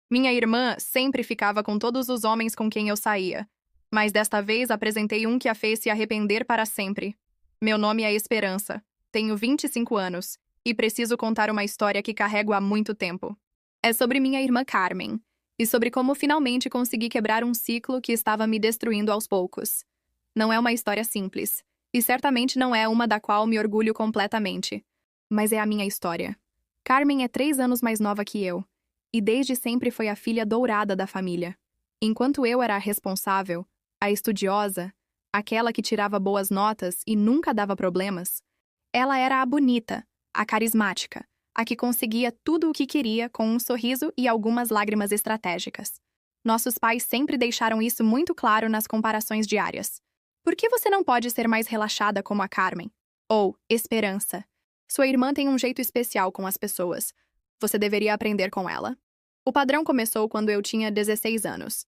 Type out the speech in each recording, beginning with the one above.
Minha irmã sempre ficava com todos os homens com quem eu saía, mas desta vez apresentei um que a fez se arrepender para sempre. Meu nome é Esperança, tenho 25 anos e preciso contar uma história que carrego há muito tempo. É sobre minha irmã Carmen e sobre como finalmente consegui quebrar um ciclo que estava me destruindo aos poucos. Não é uma história simples, e certamente não é uma da qual me orgulho completamente, mas é a minha história. Carmen é 3 anos mais nova que eu, e desde sempre foi a filha dourada da família. Enquanto eu era a responsável, a estudiosa, aquela que tirava boas notas e nunca dava problemas, ela era a bonita, a carismática, a que conseguia tudo o que queria com um sorriso e algumas lágrimas estratégicas. Nossos pais sempre deixaram isso muito claro nas comparações diárias. Por que você não pode ser mais relaxada como a Carmen? Ou Esperança. Sua irmã tem um jeito especial com as pessoas. Você deveria aprender com ela. O padrão começou quando eu tinha 16 anos.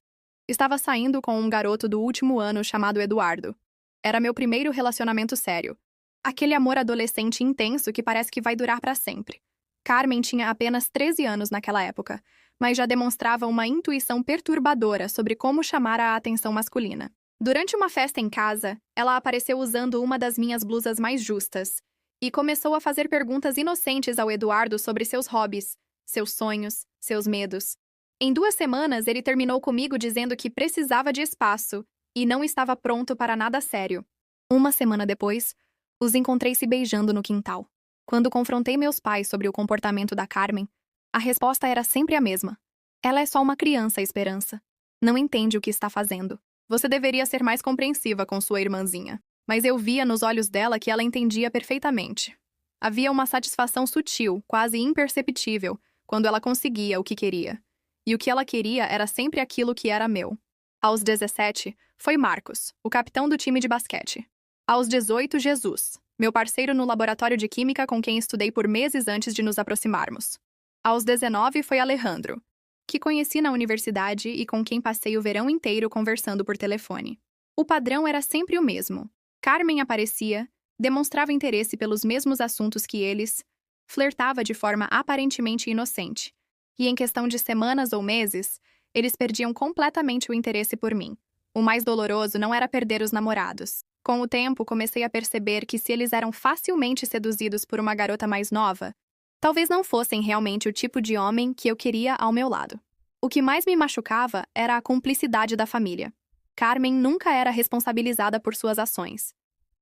Estava saindo com um garoto do último ano chamado Eduardo. Era meu primeiro relacionamento sério. Aquele amor adolescente intenso que parece que vai durar para sempre. Carmen tinha apenas 13 anos naquela época, mas já demonstrava uma intuição perturbadora sobre como chamar a atenção masculina. Durante uma festa em casa, ela apareceu usando uma das minhas blusas mais justas e começou a fazer perguntas inocentes ao Eduardo sobre seus hobbies, seus sonhos, seus medos. Em 2 semanas, ele terminou comigo dizendo que precisava de espaço e não estava pronto para nada sério. Uma semana depois, os encontrei se beijando no quintal. Quando confrontei meus pais sobre o comportamento da Carmen, a resposta era sempre a mesma. Ela é só uma criança, Esperança. Não entende o que está fazendo. Você deveria ser mais compreensiva com sua irmãzinha. Mas eu via nos olhos dela que ela entendia perfeitamente. Havia uma satisfação sutil, quase imperceptível, quando ela conseguia o que queria. E o que ela queria era sempre aquilo que era meu. Aos 17, foi Marcos, o capitão do time de basquete. Aos 18, Jesus, meu parceiro no laboratório de química com quem estudei por meses antes de nos aproximarmos. Aos 19, foi Alejandro, que conheci na universidade e com quem passei o verão inteiro conversando por telefone. O padrão era sempre o mesmo. Carmen aparecia, demonstrava interesse pelos mesmos assuntos que eles, flertava de forma aparentemente inocente, e em questão de semanas ou meses, eles perdiam completamente o interesse por mim. O mais doloroso não era perder os namorados. Com o tempo, comecei a perceber que se eles eram facilmente seduzidos por uma garota mais nova, talvez não fossem realmente o tipo de homem que eu queria ao meu lado. O que mais me machucava era a cumplicidade da família. Carmen nunca era responsabilizada por suas ações.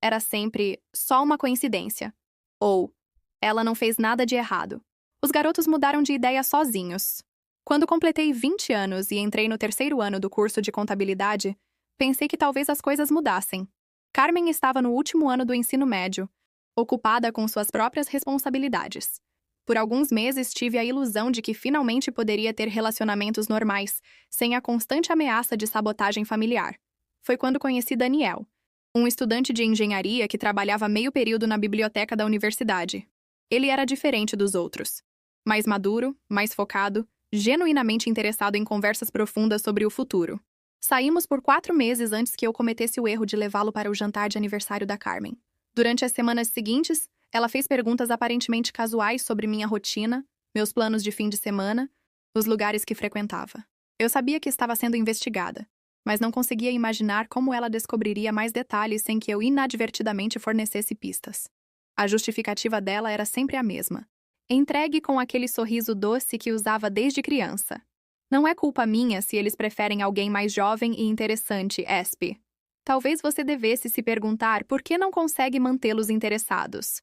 Era sempre só uma coincidência. Ou, ela não fez nada de errado. Os garotos mudaram de ideia sozinhos. Quando completei 20 anos e entrei no 3º ano do curso de contabilidade, pensei que talvez as coisas mudassem. Carmen estava no último ano do ensino médio, ocupada com suas próprias responsabilidades. Por alguns meses tive a ilusão de que finalmente poderia ter relacionamentos normais, sem a constante ameaça de sabotagem familiar. Foi quando conheci Daniel, um estudante de engenharia que trabalhava meio período na biblioteca da universidade. Ele era diferente dos outros. Mais maduro, mais focado, genuinamente interessado em conversas profundas sobre o futuro. Saímos por 4 meses antes que eu cometesse o erro de levá-lo para o jantar de aniversário da Carmen. Durante as semanas seguintes, ela fez perguntas aparentemente casuais sobre minha rotina, meus planos de fim de semana, os lugares que frequentava. Eu sabia que estava sendo investigada, mas não conseguia imaginar como ela descobriria mais detalhes sem que eu inadvertidamente fornecesse pistas. A justificativa dela era sempre a mesma. Entregue com aquele sorriso doce que usava desde criança. Não é culpa minha se eles preferem alguém mais jovem e interessante, Espe. Talvez você devesse se perguntar por que não consegue mantê-los interessados.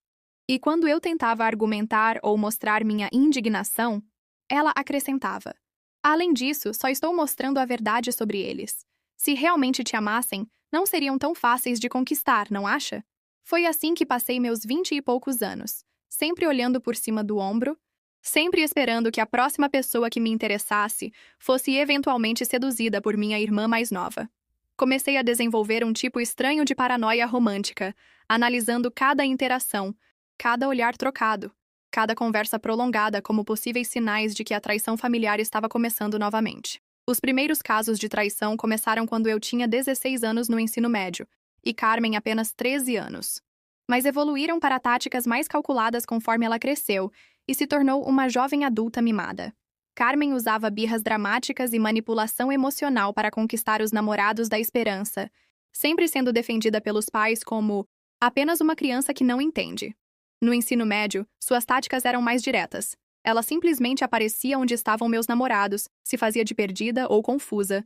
E quando eu tentava argumentar ou mostrar minha indignação, ela acrescentava: além disso, só estou mostrando a verdade sobre eles. Se realmente te amassem, não seriam tão fáceis de conquistar, não acha? Foi assim que passei meus 20 e poucos anos, sempre olhando por cima do ombro, sempre esperando que a próxima pessoa que me interessasse fosse eventualmente seduzida por minha irmã mais nova. Comecei a desenvolver um tipo estranho de paranoia romântica, analisando cada interação, cada olhar trocado, cada conversa prolongada como possíveis sinais de que a traição familiar estava começando novamente. Os primeiros casos de traição começaram quando eu tinha 16 anos no ensino médio, e Carmen apenas 13 anos. Mas evoluíram para táticas mais calculadas conforme ela cresceu e se tornou uma jovem adulta mimada. Carmen usava birras dramáticas e manipulação emocional para conquistar os namorados da Esperança, sempre sendo defendida pelos pais como apenas uma criança que não entende. No ensino médio, suas táticas eram mais diretas. Ela simplesmente aparecia onde estavam meus namorados, se fazia de perdida ou confusa,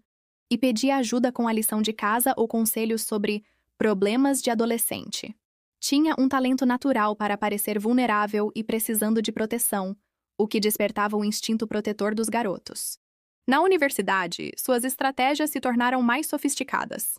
e pedia ajuda com a lição de casa ou conselhos sobre problemas de adolescente. Tinha um talento natural para parecer vulnerável e precisando de proteção, o que despertava o instinto protetor dos garotos. Na universidade, suas estratégias se tornaram mais sofisticadas.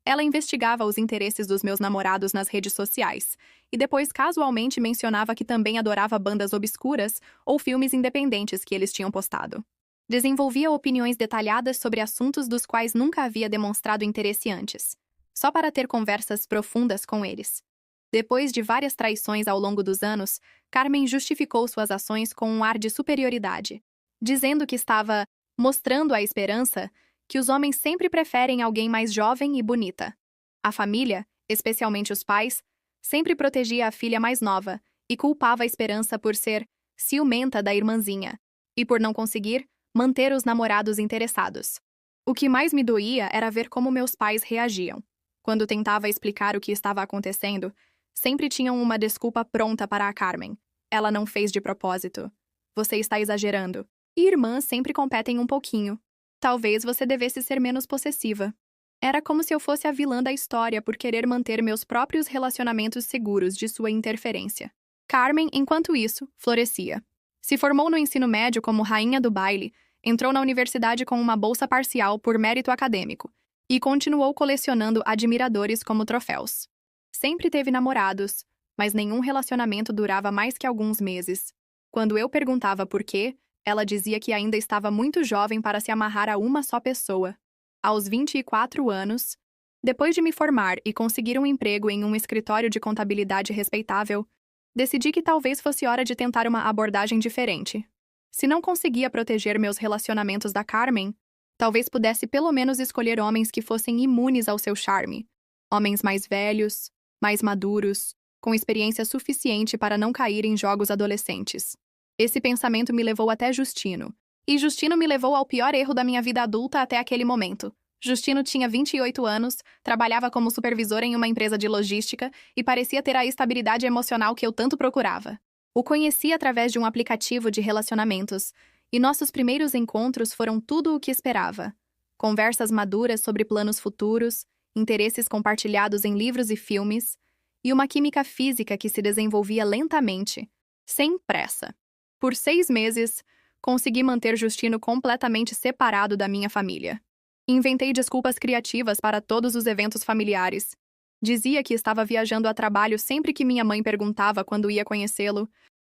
Ela investigava os interesses dos meus namorados nas redes sociais e depois casualmente mencionava que também adorava bandas obscuras ou filmes independentes que eles tinham postado. Desenvolvia opiniões detalhadas sobre assuntos dos quais nunca havia demonstrado interesse antes, só para ter conversas profundas com eles. Depois de várias traições ao longo dos anos, Carmen justificou suas ações com um ar de superioridade, dizendo que estava mostrando à Esperança que os homens sempre preferem alguém mais jovem e bonita. A família, especialmente os pais, sempre protegia a filha mais nova e culpava a Esperança por ser ciumenta da irmãzinha e por não conseguir manter os namorados interessados. O que mais me doía era ver como meus pais reagiam. Quando tentava explicar o que estava acontecendo, sempre tinham uma desculpa pronta para a Carmen. Ela não fez de propósito. Você está exagerando. E irmãs sempre competem um pouquinho. Talvez você devesse ser menos possessiva. Era como se eu fosse a vilã da história por querer manter meus próprios relacionamentos seguros de sua interferência. Carmen, enquanto isso, florescia. Se formou no ensino médio como rainha do baile, entrou na universidade com uma bolsa parcial por mérito acadêmico e continuou colecionando admiradores como troféus. Sempre teve namorados, mas nenhum relacionamento durava mais que alguns meses. Quando eu perguntava por quê, ela dizia que ainda estava muito jovem para se amarrar a uma só pessoa. Aos 24 anos, depois de me formar e conseguir um emprego em um escritório de contabilidade respeitável, decidi que talvez fosse hora de tentar uma abordagem diferente. Se não conseguia proteger meus relacionamentos da Carmen, talvez pudesse pelo menos escolher homens que fossem imunes ao seu charme. Homens mais velhos, mais maduros, com experiência suficiente para não cair em jogos adolescentes. Esse pensamento me levou até Justino. E Justino me levou ao pior erro da minha vida adulta até aquele momento. Justino tinha 28 anos, trabalhava como supervisor em uma empresa de logística e parecia ter a estabilidade emocional que eu tanto procurava. O conheci através de um aplicativo de relacionamentos, e nossos primeiros encontros foram tudo o que esperava. Conversas maduras sobre planos futuros, interesses compartilhados em livros e filmes, e uma química física que se desenvolvia lentamente, sem pressa. Por 6 meses, consegui manter Justino completamente separado da minha família. Inventei desculpas criativas para todos os eventos familiares. Dizia que estava viajando a trabalho sempre que minha mãe perguntava quando ia conhecê-lo,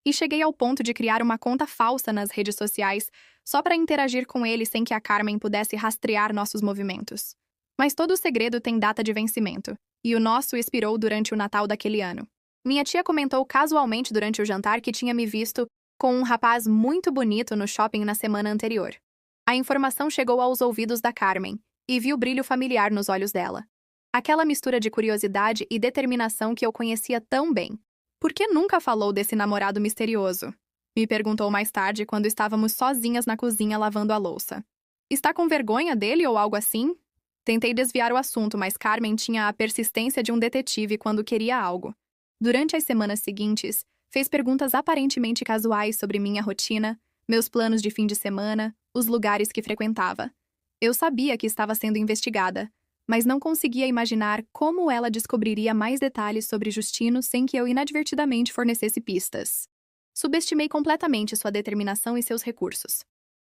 e cheguei ao ponto de criar uma conta falsa nas redes sociais só para interagir com ele sem que a Carmen pudesse rastrear nossos movimentos. Mas todo segredo tem data de vencimento, e o nosso expirou durante o Natal daquele ano. Minha tia comentou casualmente durante o jantar que tinha me visto com um rapaz muito bonito no shopping na semana anterior. A informação chegou aos ouvidos da Carmen, e vi o brilho familiar nos olhos dela. Aquela mistura de curiosidade e determinação que eu conhecia tão bem. Por que nunca falou desse namorado misterioso? Me perguntou mais tarde quando estávamos sozinhas na cozinha lavando a louça. Está com vergonha dele ou algo assim? Tentei desviar o assunto, mas Carmen tinha a persistência de um detetive quando queria algo. Durante as semanas seguintes, fez perguntas aparentemente casuais sobre minha rotina, meus planos de fim de semana, os lugares que frequentava. Eu sabia que estava sendo investigada, mas não conseguia imaginar como ela descobriria mais detalhes sobre Justino sem que eu inadvertidamente fornecesse pistas. Subestimei completamente sua determinação e seus recursos.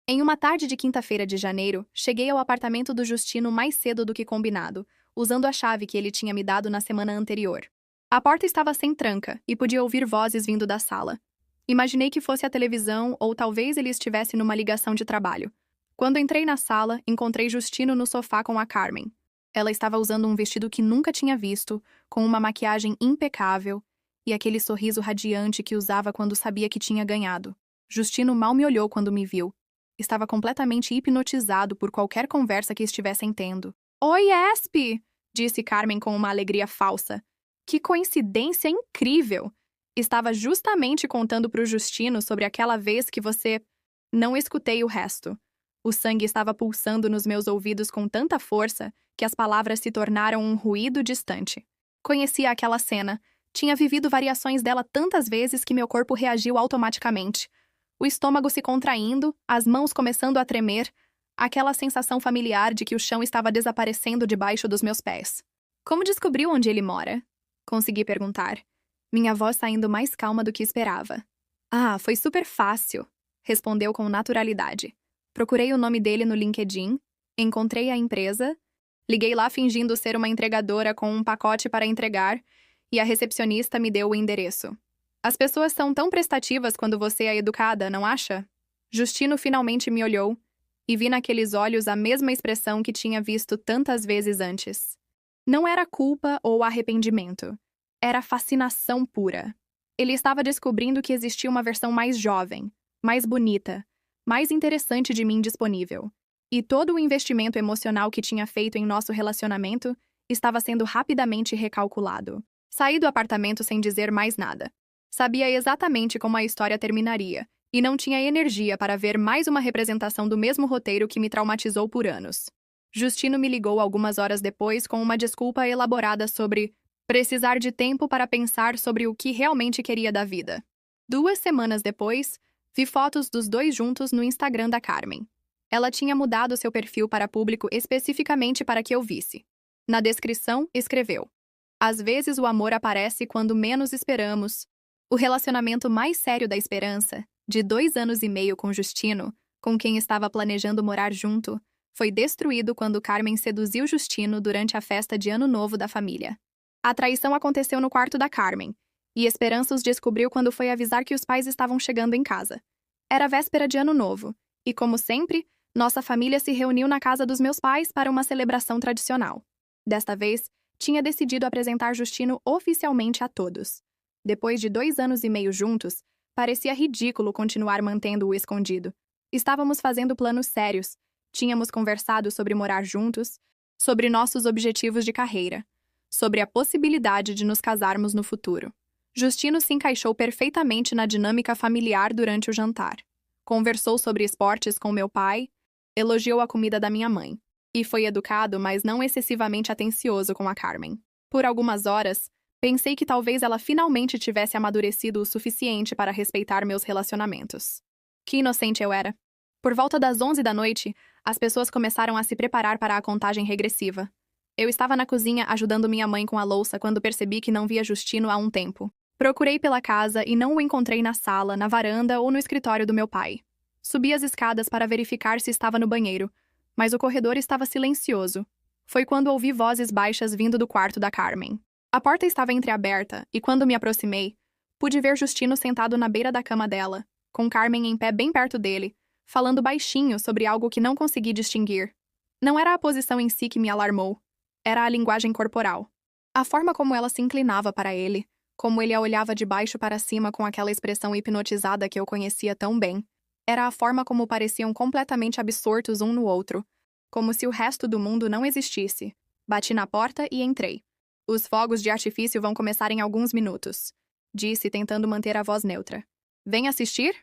Em uma tarde de quinta-feira de janeiro, cheguei ao apartamento do Justino mais cedo do que combinado, usando a chave que ele tinha me dado na semana anterior. A porta estava sem tranca e podia ouvir vozes vindo da sala. Imaginei que fosse a televisão ou talvez ele estivesse numa ligação de trabalho. Quando entrei na sala, encontrei Justino no sofá com a Carmen. Ela estava usando um vestido que nunca tinha visto, com uma maquiagem impecável e aquele sorriso radiante que usava quando sabia que tinha ganhado. Justino mal me olhou quando me viu. Estava completamente hipnotizado por qualquer conversa que estivessem tendo. "Oi, Espe!" disse Carmen com uma alegria falsa. "Que coincidência incrível! Estava justamente contando para o Justino sobre aquela vez que você..." Não escutei o resto. O sangue estava pulsando nos meus ouvidos com tanta força que as palavras se tornaram um ruído distante. Conhecia aquela cena. Tinha vivido variações dela tantas vezes que meu corpo reagiu automaticamente. O estômago se contraindo, as mãos começando a tremer, aquela sensação familiar de que o chão estava desaparecendo debaixo dos meus pés. Como descobriu onde ele mora? Consegui perguntar. Minha voz saindo mais calma do que esperava. Ah, foi super fácil, respondeu com naturalidade. Procurei o nome dele no LinkedIn, encontrei a empresa, liguei lá fingindo ser uma entregadora com um pacote para entregar e a recepcionista me deu o endereço. As pessoas são tão prestativas quando você é educada, não acha? Justino finalmente me olhou e vi naqueles olhos a mesma expressão que tinha visto tantas vezes antes. Não era culpa ou arrependimento. Era fascinação pura. Ele estava descobrindo que existia uma versão mais jovem, mais bonita, mais interessante de mim disponível. E todo o investimento emocional que tinha feito em nosso relacionamento estava sendo rapidamente recalculado. Saí do apartamento sem dizer mais nada. Sabia exatamente como a história terminaria, e não tinha energia para ver mais uma representação do mesmo roteiro que me traumatizou por anos. Justino me ligou algumas horas depois com uma desculpa elaborada sobre precisar de tempo para pensar sobre o que realmente queria da vida. 2 semanas depois, vi fotos dos dois juntos no Instagram da Carmen. Ela tinha mudado seu perfil para público especificamente para que eu visse. Na descrição, escreveu: às vezes o amor aparece quando menos esperamos. O relacionamento mais sério da Esperança, de 2 anos e meio com Justino, com quem estava planejando morar junto, foi destruído quando Carmen seduziu Justino durante a festa de Ano Novo da família. A traição aconteceu no quarto da Carmen, e Esperança os descobriu quando foi avisar que os pais estavam chegando em casa. Era véspera de Ano Novo, e como sempre, nossa família se reuniu na casa dos meus pais para uma celebração tradicional. Desta vez, tinha decidido apresentar Justino oficialmente a todos. Depois de 2 anos e meio juntos, parecia ridículo continuar mantendo-o escondido. Estávamos fazendo planos sérios, tínhamos conversado sobre morar juntos, sobre nossos objetivos de carreira, sobre a possibilidade de nos casarmos no futuro. Justino se encaixou perfeitamente na dinâmica familiar durante o jantar. Conversou sobre esportes com meu pai, elogiou a comida da minha mãe, e foi educado, mas não excessivamente atencioso com a Carmen. Por algumas horas, pensei que talvez ela finalmente tivesse amadurecido o suficiente para respeitar meus relacionamentos. Que inocente eu era. Por volta das 11 da noite, as pessoas começaram a se preparar para a contagem regressiva. Eu estava na cozinha ajudando minha mãe com a louça quando percebi que não via Justino há um tempo. Procurei pela casa e não o encontrei na sala, na varanda ou no escritório do meu pai. Subi as escadas para verificar se estava no banheiro, mas o corredor estava silencioso. Foi quando ouvi vozes baixas vindo do quarto da Carmen. A porta estava entreaberta e, quando me aproximei, pude ver Justino sentado na beira da cama dela, com Carmen em pé bem perto dele, falando baixinho sobre algo que não consegui distinguir. Não era a posição em si que me alarmou. Era a linguagem corporal. A forma como ela se inclinava para ele, como ele a olhava de baixo para cima com aquela expressão hipnotizada que eu conhecia tão bem. Era a forma como pareciam completamente absortos um no outro, como se o resto do mundo não existisse. Bati na porta e entrei. Os fogos de artifício vão começar em alguns minutos, disse, tentando manter a voz neutra. Vem assistir?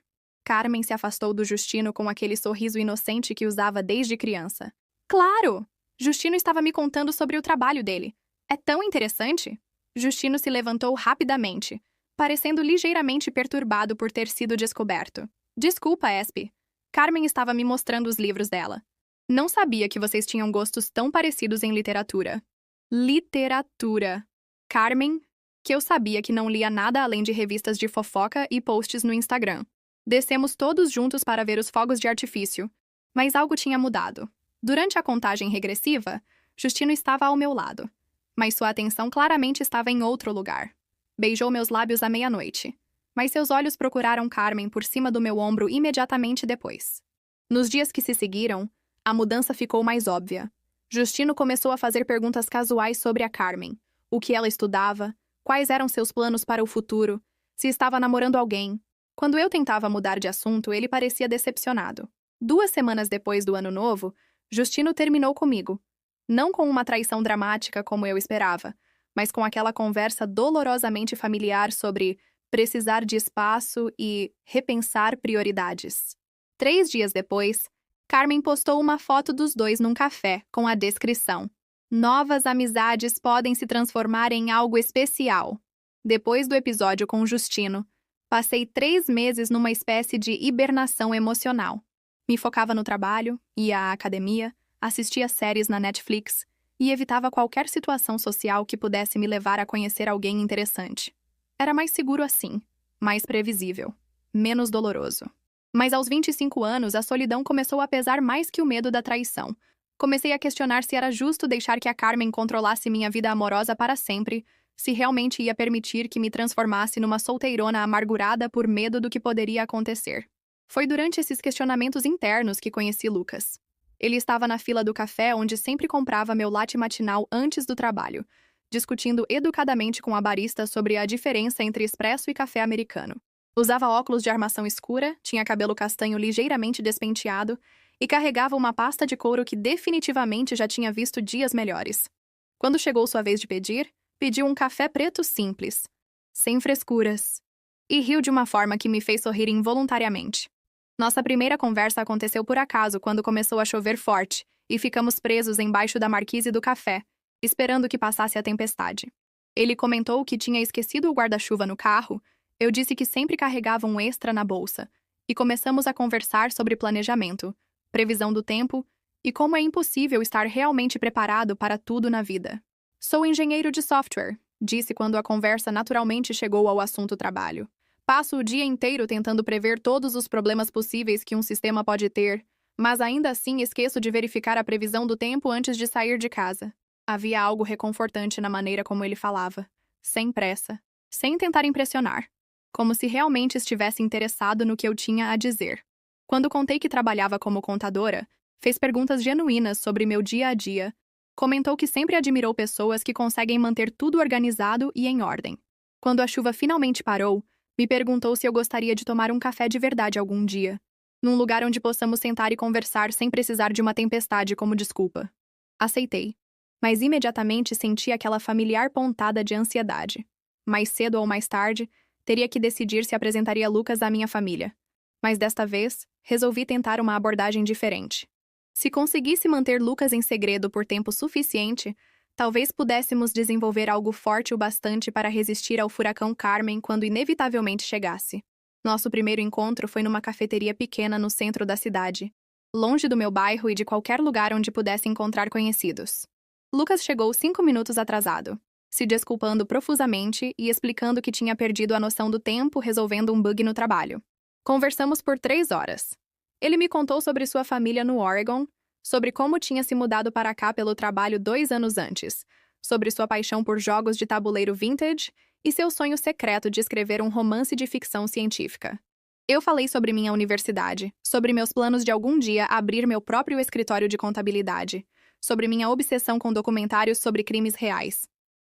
Carmen se afastou do Justino com aquele sorriso inocente que usava desde criança. Claro! Justino estava me contando sobre o trabalho dele. É tão interessante! Justino se levantou rapidamente, parecendo ligeiramente perturbado por ter sido descoberto. Desculpa, Espe. Carmen estava me mostrando os livros dela. Não sabia que vocês tinham gostos tão parecidos em literatura. Literatura. Carmen, que eu sabia que não lia nada além de revistas de fofoca e posts no Instagram. Descemos todos juntos para ver os fogos de artifício, mas algo tinha mudado. Durante a contagem regressiva, Justino estava ao meu lado, mas sua atenção claramente estava em outro lugar. Beijou meus lábios à meia-noite, mas seus olhos procuraram Carmen por cima do meu ombro imediatamente depois. Nos dias que se seguiram, a mudança ficou mais óbvia. Justino começou a fazer perguntas casuais sobre a Carmen, o que ela estudava, quais eram seus planos para o futuro, se estava namorando alguém. Quando eu tentava mudar de assunto, ele parecia decepcionado. 2 semanas depois do Ano Novo, Justino terminou comigo. Não com uma traição dramática como eu esperava, mas com aquela conversa dolorosamente familiar sobre precisar de espaço e repensar prioridades. 3 dias depois, Carmen postou uma foto dos dois num café, com a descrição: "Novas amizades podem se transformar em algo especial." Depois do episódio com Justino, passei 3 meses numa espécie de hibernação emocional. Me focava no trabalho, ia à academia, assistia séries na Netflix e evitava qualquer situação social que pudesse me levar a conhecer alguém interessante. Era mais seguro assim, mais previsível, menos doloroso. Mas aos 25 anos, a solidão começou a pesar mais que o medo da traição. Comecei a questionar se era justo deixar que a Carmen controlasse minha vida amorosa para sempre, se realmente ia permitir que me transformasse numa solteirona amargurada por medo do que poderia acontecer. Foi durante esses questionamentos internos que conheci Lucas. Ele estava na fila do café onde sempre comprava meu latte matinal antes do trabalho, discutindo educadamente com a barista sobre a diferença entre expresso e café americano. Usava óculos de armação escura, tinha cabelo castanho ligeiramente despenteado e carregava uma pasta de couro que definitivamente já tinha visto dias melhores. Quando chegou sua vez de pedir, pediu um café preto simples, sem frescuras, e riu de uma forma que me fez sorrir involuntariamente. Nossa primeira conversa aconteceu por acaso quando começou a chover forte e ficamos presos embaixo da marquise do café, esperando que passasse a tempestade. Ele comentou que tinha esquecido o guarda-chuva no carro. Eu disse que sempre carregava um extra na bolsa, e começamos a conversar sobre planejamento, previsão do tempo e como é impossível estar realmente preparado para tudo na vida. "Sou engenheiro de software", disse quando a conversa naturalmente chegou ao assunto trabalho. "Passo o dia inteiro tentando prever todos os problemas possíveis que um sistema pode ter, mas ainda assim esqueço de verificar a previsão do tempo antes de sair de casa." Havia algo reconfortante na maneira como ele falava, sem pressa, sem tentar impressionar, como se realmente estivesse interessado no que eu tinha a dizer. Quando contei que trabalhava como contadora, fez perguntas genuínas sobre meu dia a dia. Comentou que sempre admirou pessoas que conseguem manter tudo organizado e em ordem. Quando a chuva finalmente parou, me perguntou se eu gostaria de tomar um café de verdade algum dia, num lugar onde possamos sentar e conversar sem precisar de uma tempestade como desculpa. Aceitei, mas imediatamente senti aquela familiar pontada de ansiedade. Mais cedo ou mais tarde, teria que decidir se apresentaria Lucas à minha família. Mas desta vez, resolvi tentar uma abordagem diferente. Se conseguisse manter Lucas em segredo por tempo suficiente, talvez pudéssemos desenvolver algo forte o bastante para resistir ao furacão Carmen quando inevitavelmente chegasse. Nosso primeiro encontro foi numa cafeteria pequena no centro da cidade, longe do meu bairro e de qualquer lugar onde pudesse encontrar conhecidos. Lucas chegou 5 minutos atrasado, se desculpando profusamente e explicando que tinha perdido a noção do tempo resolvendo um bug no trabalho. Conversamos por 3 horas. Ele me contou sobre sua família no Oregon, sobre como tinha se mudado para cá pelo trabalho 2 anos antes, sobre sua paixão por jogos de tabuleiro vintage e seu sonho secreto de escrever um romance de ficção científica. Eu falei sobre minha universidade, sobre meus planos de algum dia abrir meu próprio escritório de contabilidade, sobre minha obsessão com documentários sobre crimes reais.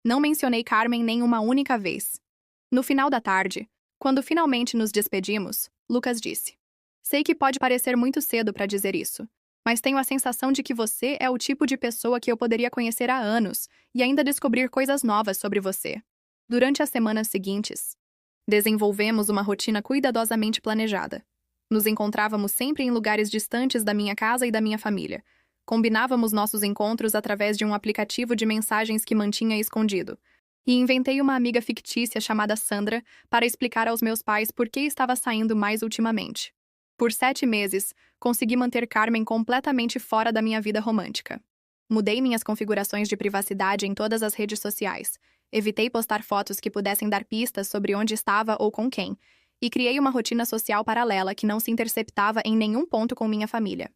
Não mencionei Carmen nem uma única vez. No final da tarde, quando finalmente nos despedimos, Lucas disse: "Sei que pode parecer muito cedo para dizer isso, mas tenho a sensação de que você é o tipo de pessoa que eu poderia conhecer há anos e ainda descobrir coisas novas sobre você." Durante as semanas seguintes, desenvolvemos uma rotina cuidadosamente planejada. Nos encontrávamos sempre em lugares distantes da minha casa e da minha família. Combinávamos nossos encontros através de um aplicativo de mensagens que mantinha escondido. E inventei uma amiga fictícia chamada Sandra para explicar aos meus pais por que estava saindo mais ultimamente. Por 7 meses, consegui manter Carmen completamente fora da minha vida romântica. Mudei minhas configurações de privacidade em todas as redes sociais, evitei postar fotos que pudessem dar pistas sobre onde estava ou com quem, e criei uma rotina social paralela que não se interceptava em nenhum ponto com minha família.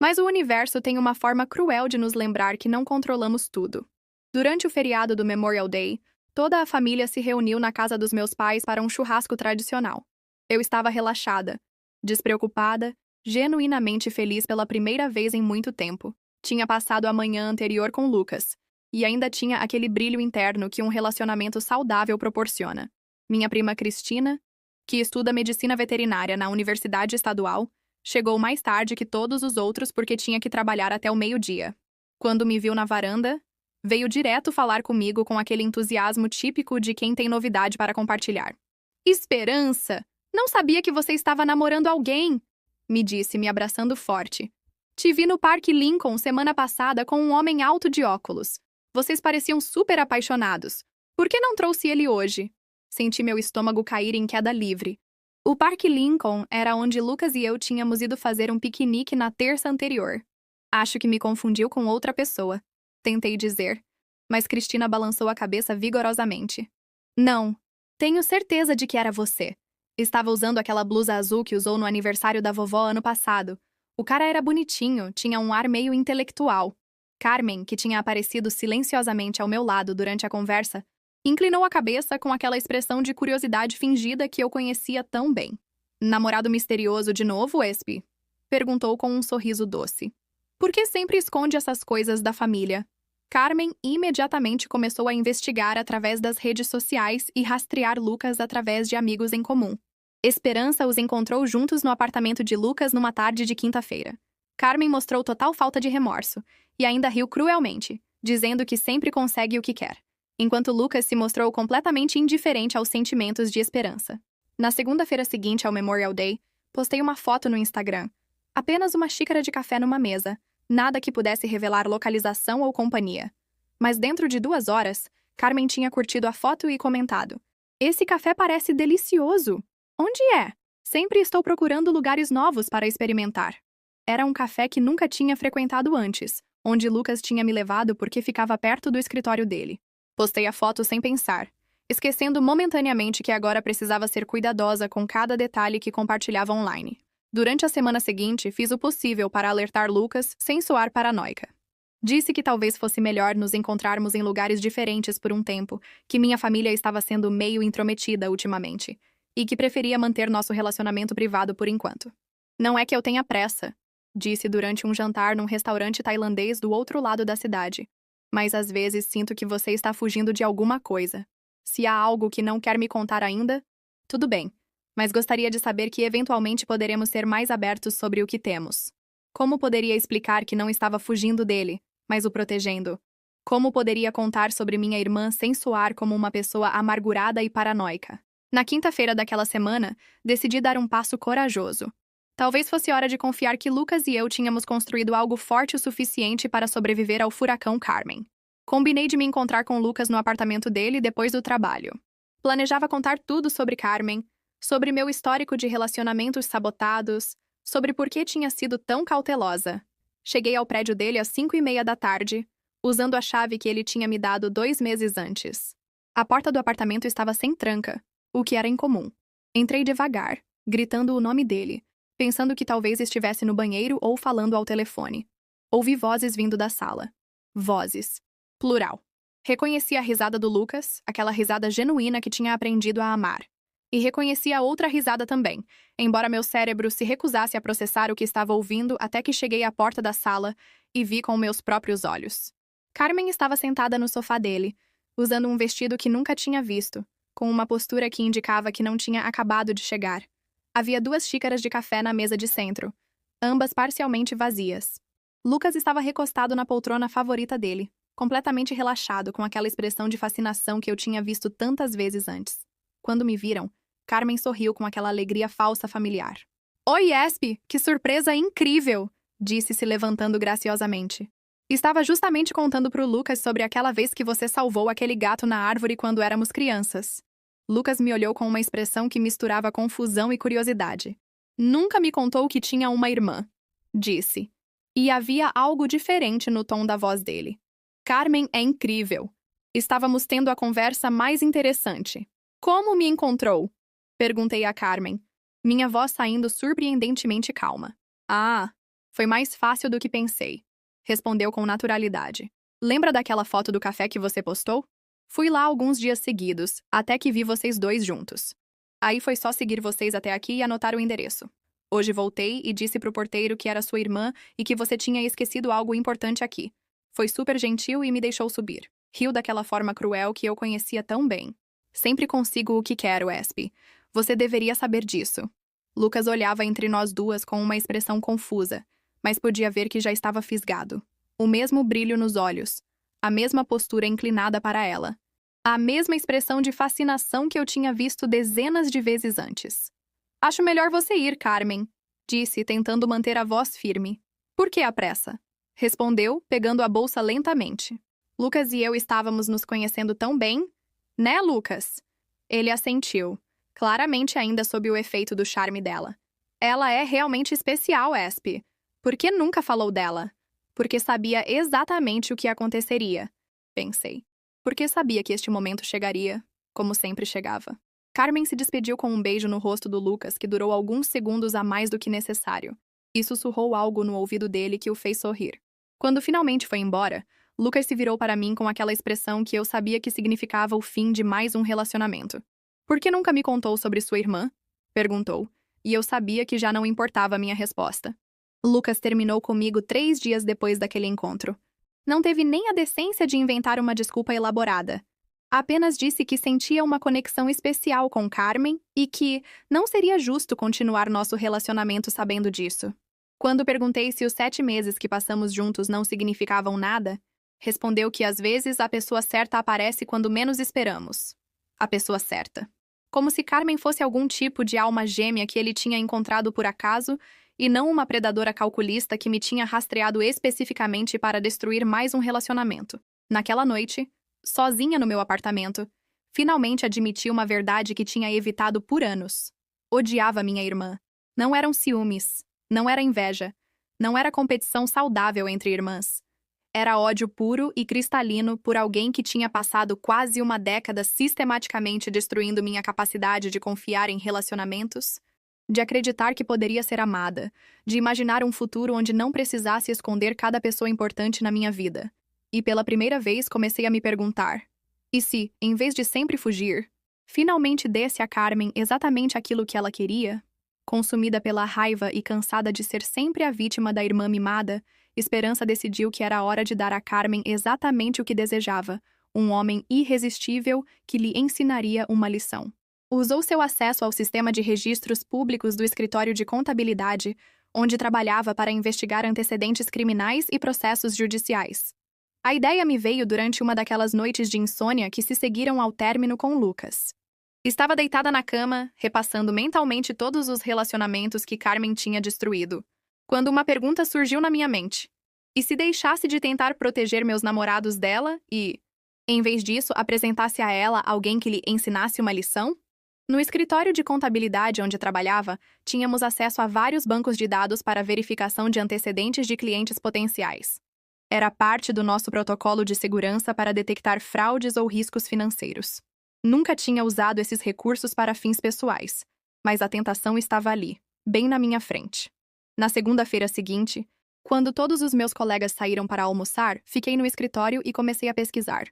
Mas o universo tem uma forma cruel de nos lembrar que não controlamos tudo. Durante o feriado do Memorial Day, toda a família se reuniu na casa dos meus pais para um churrasco tradicional. Eu estava relaxada, despreocupada, genuinamente feliz pela primeira vez em muito tempo. Tinha passado a manhã anterior com Lucas, e ainda tinha aquele brilho interno que um relacionamento saudável proporciona. Minha prima Cristina, que estuda medicina veterinária na Universidade Estadual, chegou mais tarde que todos os outros porque tinha que trabalhar até o meio-dia. Quando me viu na varanda, veio direto falar comigo com aquele entusiasmo típico de quem tem novidade para compartilhar. "Esperança! Não sabia que você estava namorando alguém!" me disse, me abraçando forte. Te vi no Parque Lincoln semana passada com um homem alto de óculos. Vocês pareciam super apaixonados. Por que não trouxe ele hoje? Senti meu estômago cair em queda livre. O Parque Lincoln era onde Lucas e eu tínhamos ido fazer um piquenique na terça anterior. Acho que me confundiu com outra pessoa. Tentei dizer, mas Cristina balançou a cabeça vigorosamente. Não, tenho certeza de que era você. Estava usando aquela blusa azul que usou no aniversário da vovó ano passado. O cara era bonitinho, tinha um ar meio intelectual. Carmen, que tinha aparecido silenciosamente ao meu lado durante a conversa, inclinou a cabeça com aquela expressão de curiosidade fingida que eu conhecia tão bem. Namorado misterioso de novo, Espi? Perguntou com um sorriso doce. Por que sempre esconde essas coisas da família? Carmen imediatamente começou a investigar através das redes sociais e rastrear Lucas através de amigos em comum. Esperança os encontrou juntos no apartamento de Lucas numa tarde de quinta-feira. Carmen mostrou total falta de remorso e ainda riu cruelmente, dizendo que sempre consegue o que quer, enquanto Lucas se mostrou completamente indiferente aos sentimentos de Esperança. Na segunda-feira seguinte ao Memorial Day, postei uma foto no Instagram. Apenas uma xícara de café numa mesa, nada que pudesse revelar localização ou companhia. Mas dentro de 2 horas, Carmen tinha curtido a foto e comentado: "Esse café parece delicioso! Onde é? Sempre estou procurando lugares novos para experimentar." Era um café que nunca tinha frequentado antes, onde Lucas tinha me levado porque ficava perto do escritório dele. Postei a foto sem pensar, esquecendo momentaneamente que agora precisava ser cuidadosa com cada detalhe que compartilhava online. Durante a semana seguinte, fiz o possível para alertar Lucas sem soar paranoica. Disse que talvez fosse melhor nos encontrarmos em lugares diferentes por um tempo, que minha família estava sendo meio intrometida ultimamente, e que preferia manter nosso relacionamento privado por enquanto. Não é que eu tenha pressa, disse durante um jantar num restaurante tailandês do outro lado da cidade. Mas às vezes sinto que você está fugindo de alguma coisa. Se há algo que não quer me contar ainda, tudo bem. Mas gostaria de saber que eventualmente poderemos ser mais abertos sobre o que temos. Como poderia explicar que não estava fugindo dele, mas o protegendo? Como poderia contar sobre minha irmã sem soar como uma pessoa amargurada e paranoica? Na quinta-feira daquela semana, decidi dar um passo corajoso. Talvez fosse hora de confiar que Lucas e eu tínhamos construído algo forte o suficiente para sobreviver ao furacão Carmen. Combinei de me encontrar com Lucas no apartamento dele depois do trabalho. Planejava contar tudo sobre Carmen, sobre meu histórico de relacionamentos sabotados, sobre por que tinha sido tão cautelosa. Cheguei ao prédio dele às 5:30 da tarde, usando a chave que ele tinha me dado 2 meses antes. A porta do apartamento estava sem tranca, o que era incomum. Entrei devagar, gritando o nome dele, pensando que talvez estivesse no banheiro ou falando ao telefone. Ouvi vozes vindo da sala. Vozes. Plural. Reconheci a risada do Lucas, aquela risada genuína que tinha aprendido a amar. E reconheci a outra risada também, embora meu cérebro se recusasse a processar o que estava ouvindo até que cheguei à porta da sala e vi com meus próprios olhos. Carmen estava sentada no sofá dele, usando um vestido que nunca tinha visto, com uma postura que indicava que não tinha acabado de chegar. Havia 2 xícaras de café na mesa de centro, ambas parcialmente vazias. Lucas estava recostado na poltrona favorita dele, completamente relaxado com aquela expressão de fascinação que eu tinha visto tantas vezes antes. Quando me viram, Carmen sorriu com aquela alegria falsa familiar. "Oi, Espi! Que surpresa incrível!" disse se levantando graciosamente. "Estava justamente contando pro Lucas sobre aquela vez que você salvou aquele gato na árvore quando éramos crianças." Lucas me olhou com uma expressão que misturava confusão e curiosidade. "Nunca me contou que tinha uma irmã", disse. E havia algo diferente no tom da voz dele. "Carmen é incrível." Estávamos tendo a conversa mais interessante. "Como me encontrou?" perguntei a Carmen, minha voz saindo surpreendentemente calma. "Ah, foi mais fácil do que pensei", respondeu com naturalidade. "Lembra daquela foto do café que você postou? Fui lá alguns dias seguidos, até que vi vocês 2 juntos. Aí foi só seguir vocês até aqui e anotar o endereço. Hoje voltei e disse pro porteiro que era sua irmã e que você tinha esquecido algo importante aqui. Foi super gentil e me deixou subir. Riu daquela forma cruel que eu conhecia tão bem. Sempre consigo o que quero, Espi. Você deveria saber disso." Lucas olhava entre nós duas com uma expressão confusa, mas podia ver que já estava fisgado. O mesmo brilho nos olhos, a mesma postura inclinada para ela, a mesma expressão de fascinação que eu tinha visto dezenas de vezes antes. "Acho melhor você ir, Carmen", disse, tentando manter a voz firme. Por que a pressa? Respondeu, pegando a bolsa lentamente. Lucas e eu estávamos nos conhecendo tão bem, né, Lucas? Ele assentiu, claramente ainda sob o efeito do charme dela. Ela é realmente especial, Esp. Por que nunca falou dela? Porque sabia exatamente o que aconteceria, pensei. Porque sabia que este momento chegaria, como sempre chegava. Carmen se despediu com um beijo no rosto do Lucas que durou alguns segundos a mais do que necessário, e sussurrou algo no ouvido dele que o fez sorrir. Quando finalmente foi embora, Lucas se virou para mim com aquela expressão que eu sabia que significava o fim de mais um relacionamento. Por que nunca me contou sobre sua irmã? Perguntou, e eu sabia que já não importava a minha resposta. Lucas terminou comigo 3 dias depois daquele encontro. Não teve nem a decência de inventar uma desculpa elaborada. Apenas disse que sentia uma conexão especial com Carmen e que não seria justo continuar nosso relacionamento sabendo disso. Quando perguntei se os 7 meses que passamos juntos não significavam nada, respondeu que às vezes a pessoa certa aparece quando menos esperamos. A pessoa certa. Como se Carmen fosse algum tipo de alma gêmea que ele tinha encontrado por acaso e não uma predadora calculista que me tinha rastreado especificamente para destruir mais um relacionamento. Naquela noite, sozinha no meu apartamento, finalmente admiti uma verdade que tinha evitado por anos. Odiava minha irmã. Não eram ciúmes. Não era inveja. Não era competição saudável entre irmãs. Era ódio puro e cristalino por alguém que tinha passado quase uma década sistematicamente destruindo minha capacidade de confiar em relacionamentos, de acreditar que poderia ser amada, de imaginar um futuro onde não precisasse esconder cada pessoa importante na minha vida. E pela primeira vez comecei a me perguntar: e se, em vez de sempre fugir, finalmente desse a Carmen exatamente aquilo que ela queria? Consumida pela raiva e cansada de ser sempre a vítima da irmã mimada, Esperança decidiu que era hora de dar a Carmen exatamente o que desejava, um homem irresistível que lhe ensinaria uma lição. Usou seu acesso ao sistema de registros públicos do escritório de contabilidade, onde trabalhava para investigar antecedentes criminais e processos judiciais. A ideia me veio durante uma daquelas noites de insônia que se seguiram ao término com Lucas. Estava deitada na cama, repassando mentalmente todos os relacionamentos que Carmen tinha destruído, quando uma pergunta surgiu na minha mente. E se deixasse de tentar proteger meus namorados dela e, em vez disso, apresentasse a ela alguém que lhe ensinasse uma lição? No escritório de contabilidade onde trabalhava, tínhamos acesso a vários bancos de dados para verificação de antecedentes de clientes potenciais. Era parte do nosso protocolo de segurança para detectar fraudes ou riscos financeiros. Nunca tinha usado esses recursos para fins pessoais, mas a tentação estava ali, bem na minha frente. Na segunda-feira seguinte, quando todos os meus colegas saíram para almoçar, fiquei no escritório e comecei a pesquisar.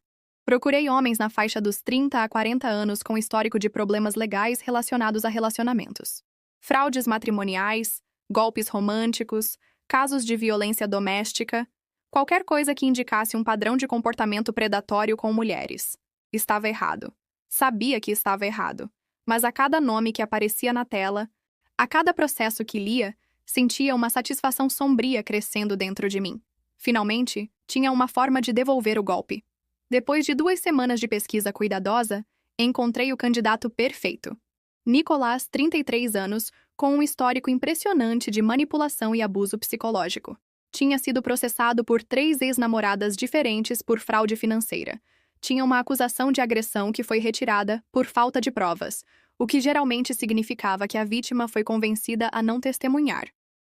Procurei homens na faixa dos 30 a 40 anos com histórico de problemas legais relacionados a relacionamentos. Fraudes matrimoniais, golpes românticos, casos de violência doméstica, qualquer coisa que indicasse um padrão de comportamento predatório com mulheres. Estava errado. Sabia que estava errado. Mas a cada nome que aparecia na tela, a cada processo que lia, sentia uma satisfação sombria crescendo dentro de mim. Finalmente, tinha uma forma de devolver o golpe. Depois de 2 semanas de pesquisa cuidadosa, encontrei o candidato perfeito. Nicolás, 33 anos, com um histórico impressionante de manipulação e abuso psicológico. Tinha sido processado por 3 ex-namoradas diferentes por fraude financeira. Tinha uma acusação de agressão que foi retirada por falta de provas, o que geralmente significava que a vítima foi convencida a não testemunhar.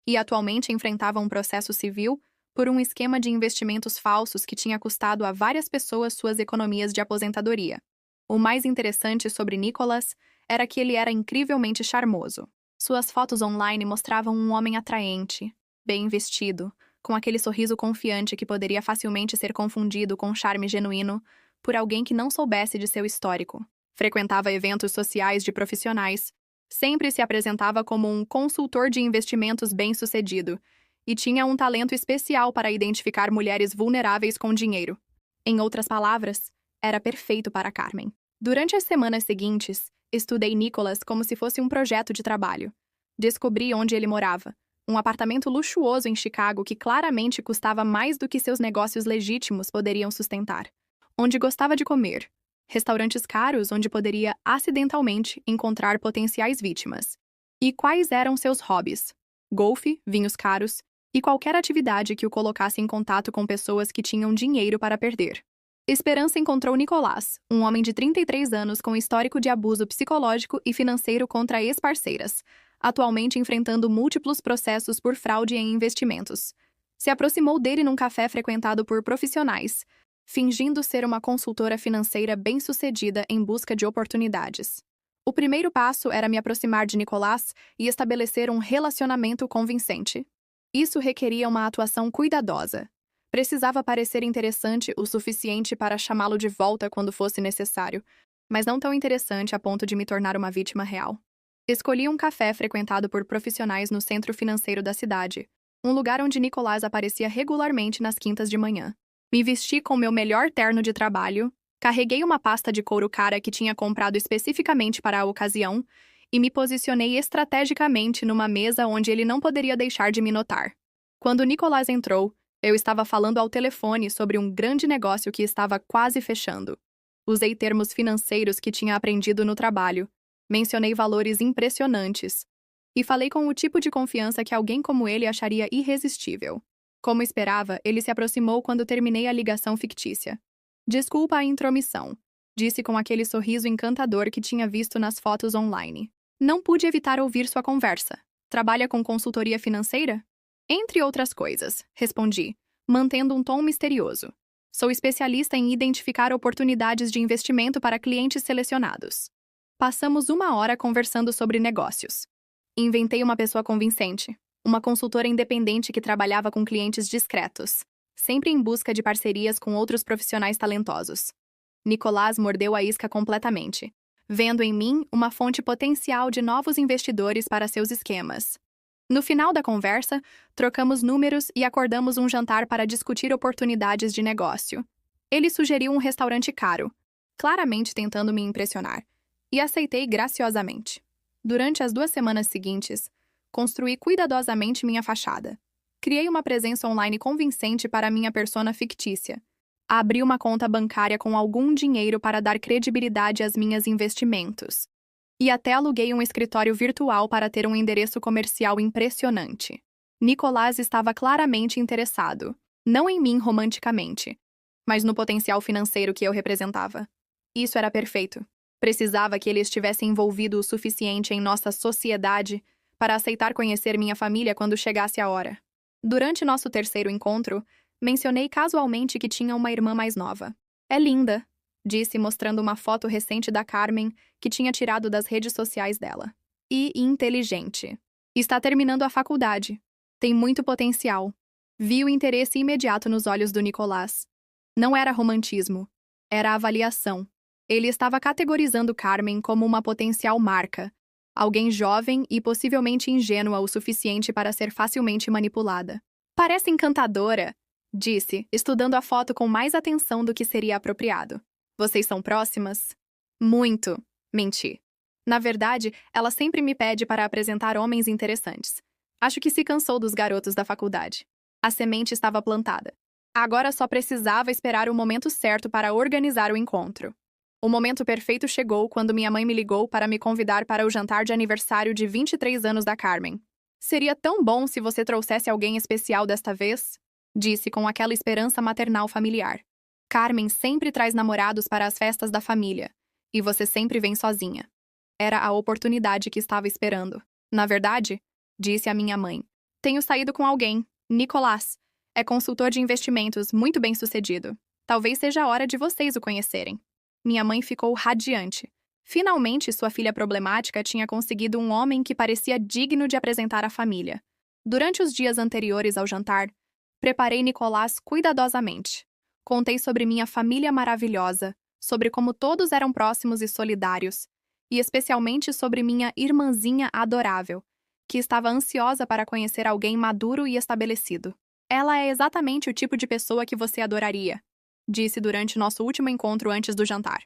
E atualmente enfrentava um processo civil por um esquema de investimentos falsos que tinha custado a várias pessoas suas economias de aposentadoria. O mais interessante sobre Nicholas era que ele era incrivelmente charmoso. Suas fotos online mostravam um homem atraente, bem vestido, com aquele sorriso confiante que poderia facilmente ser confundido com charme genuíno por alguém que não soubesse de seu histórico. Frequentava eventos sociais de profissionais, sempre se apresentava como um consultor de investimentos bem-sucedido e tinha um talento especial para identificar mulheres vulneráveis com dinheiro. Em outras palavras, era perfeito para Carmen. Durante as semanas seguintes, estudei Nicholas como se fosse um projeto de trabalho. Descobri onde ele morava, um apartamento luxuoso em Chicago que claramente custava mais do que seus negócios legítimos poderiam sustentar. Onde gostava de comer, restaurantes caros onde poderia acidentalmente encontrar potenciais vítimas. E quais eram seus hobbies? golfe, vinhos caros e qualquer atividade que o colocasse em contato com pessoas que tinham dinheiro para perder. Esperança encontrou Nicolás, um homem de 33 anos com histórico de abuso psicológico e financeiro contra ex-parceiras, atualmente enfrentando múltiplos processos por fraude em investimentos. Se aproximou dele num café frequentado por profissionais, fingindo ser uma consultora financeira bem-sucedida em busca de oportunidades. O primeiro passo era me aproximar de Nicolás e estabelecer um relacionamento convincente. Isso requeria uma atuação cuidadosa. Precisava parecer interessante o suficiente para chamá-lo de volta quando fosse necessário, mas não tão interessante a ponto de me tornar uma vítima real. Escolhi um café frequentado por profissionais no centro financeiro da cidade, um lugar onde Nicolás aparecia regularmente nas quintas de manhã. Me vesti com meu melhor terno de trabalho, carreguei uma pasta de couro cara que tinha comprado especificamente para a ocasião e me posicionei estrategicamente numa mesa onde ele não poderia deixar de me notar. Quando Nicolás entrou, eu estava falando ao telefone sobre um grande negócio que estava quase fechando. Usei termos financeiros que tinha aprendido no trabalho, mencionei valores impressionantes e falei com o tipo de confiança que alguém como ele acharia irresistível. Como esperava, ele se aproximou quando terminei a ligação fictícia. Desculpa a intromissão, disse com aquele sorriso encantador que tinha visto nas fotos online. Não pude evitar ouvir sua conversa. Trabalha com consultoria financeira? Entre outras coisas, respondi, mantendo um tom misterioso. Sou especialista em identificar oportunidades de investimento para clientes selecionados. Passamos 1 hora conversando sobre negócios. Inventei uma pessoa convincente, uma consultora independente que trabalhava com clientes discretos, sempre em busca de parcerias com outros profissionais talentosos. Nicolás mordeu a isca completamente, vendo em mim uma fonte potencial de novos investidores para seus esquemas. No final da conversa, trocamos números e acordamos um jantar para discutir oportunidades de negócio. Ele sugeriu um restaurante caro, claramente tentando me impressionar, e aceitei graciosamente. Durante as 2 semanas seguintes, construí cuidadosamente minha fachada. Criei uma presença online convincente para minha persona fictícia. Abri uma conta bancária com algum dinheiro para dar credibilidade aos meus investimentos. E até aluguei um escritório virtual para ter um endereço comercial impressionante. Nicolás estava claramente interessado, não em mim romanticamente, mas no potencial financeiro que eu representava. Isso era perfeito. Precisava que ele estivesse envolvido o suficiente em nossa sociedade para aceitar conhecer minha família quando chegasse a hora. Durante nosso terceiro encontro, mencionei casualmente que tinha uma irmã mais nova. É linda, disse mostrando uma foto recente da Carmen que tinha tirado das redes sociais dela. E inteligente. Está terminando a faculdade. Tem muito potencial. Vi o interesse imediato nos olhos do Nicolás. Não era romantismo. Era avaliação. Ele estava categorizando Carmen como uma potencial marca, alguém jovem e possivelmente ingênua o suficiente para ser facilmente manipulada. Parece encantadora, disse, estudando a foto com mais atenção do que seria apropriado. Vocês são próximas? Muito, menti. Na verdade, ela sempre me pede para apresentar homens interessantes. Acho que se cansou dos garotos da faculdade. A semente estava plantada. Agora só precisava esperar o momento certo para organizar o encontro. O momento perfeito chegou quando minha mãe me ligou para me convidar para o jantar de aniversário de 23 anos da Carmen. Seria tão bom se você trouxesse alguém especial desta vez, disse com aquela esperança maternal familiar. Carmen sempre traz namorados para as festas da família, e você sempre vem sozinha. Era a oportunidade que estava esperando. Na verdade, disse a minha mãe, tenho saído com alguém, Nicolás. É consultor de investimentos, muito bem-sucedido. Talvez seja a hora de vocês o conhecerem. Minha mãe ficou radiante. Finalmente, sua filha problemática tinha conseguido um homem que parecia digno de apresentar à família. Durante os dias anteriores ao jantar, preparei Nicolás cuidadosamente. Contei sobre minha família maravilhosa, sobre como todos eram próximos e solidários, e especialmente sobre minha irmãzinha adorável, que estava ansiosa para conhecer alguém maduro e estabelecido. Ela é exatamente o tipo de pessoa que você adoraria, disse durante nosso último encontro antes do jantar.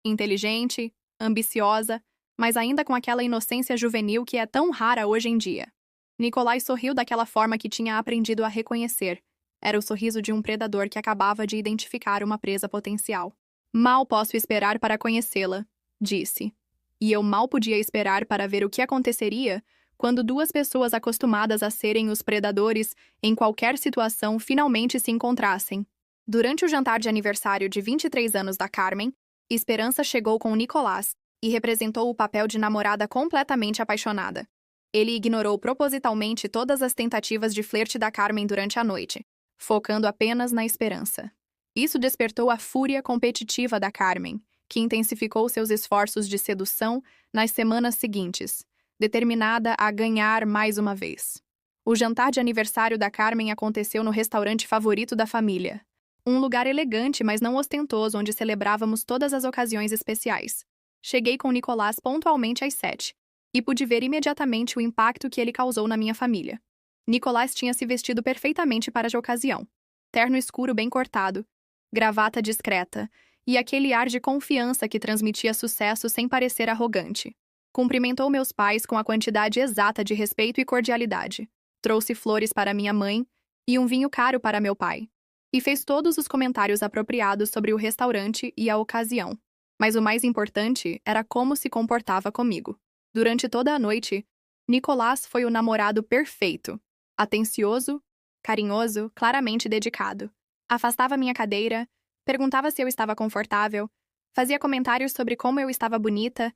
Inteligente, ambiciosa, mas ainda com aquela inocência juvenil que é tão rara hoje em dia. Nicolás sorriu daquela forma que tinha aprendido a reconhecer. Era o sorriso de um predador que acabava de identificar uma presa potencial. Mal posso esperar para conhecê-la, disse. E eu mal podia esperar para ver o que aconteceria quando duas pessoas acostumadas a serem os predadores em qualquer situação finalmente se encontrassem. Durante o jantar de aniversário de 23 anos da Carmen, Esperança chegou com Nicolás e representou o papel de namorada completamente apaixonada. Ele ignorou propositalmente todas as tentativas de flerte da Carmen durante a noite, focando apenas na Esperança. Isso despertou a fúria competitiva da Carmen, que intensificou seus esforços de sedução nas semanas seguintes, determinada a ganhar mais uma vez. O jantar de aniversário da Carmen aconteceu no restaurante favorito da família, um lugar elegante, mas não ostentoso, onde celebrávamos todas as ocasiões especiais. Cheguei com Nicolás pontualmente às 7, e pude ver imediatamente o impacto que ele causou na minha família. Nicolás tinha se vestido perfeitamente para a ocasião. Terno escuro bem cortado, gravata discreta, e aquele ar de confiança que transmitia sucesso sem parecer arrogante. Cumprimentou meus pais com a quantidade exata de respeito e cordialidade. Trouxe flores para minha mãe e um vinho caro para meu pai. E fez todos os comentários apropriados sobre o restaurante e a ocasião. Mas o mais importante era como se comportava comigo. Durante toda a noite, Nicolás foi o namorado perfeito. Atencioso, carinhoso, claramente dedicado. Afastava minha cadeira, perguntava se eu estava confortável, fazia comentários sobre como eu estava bonita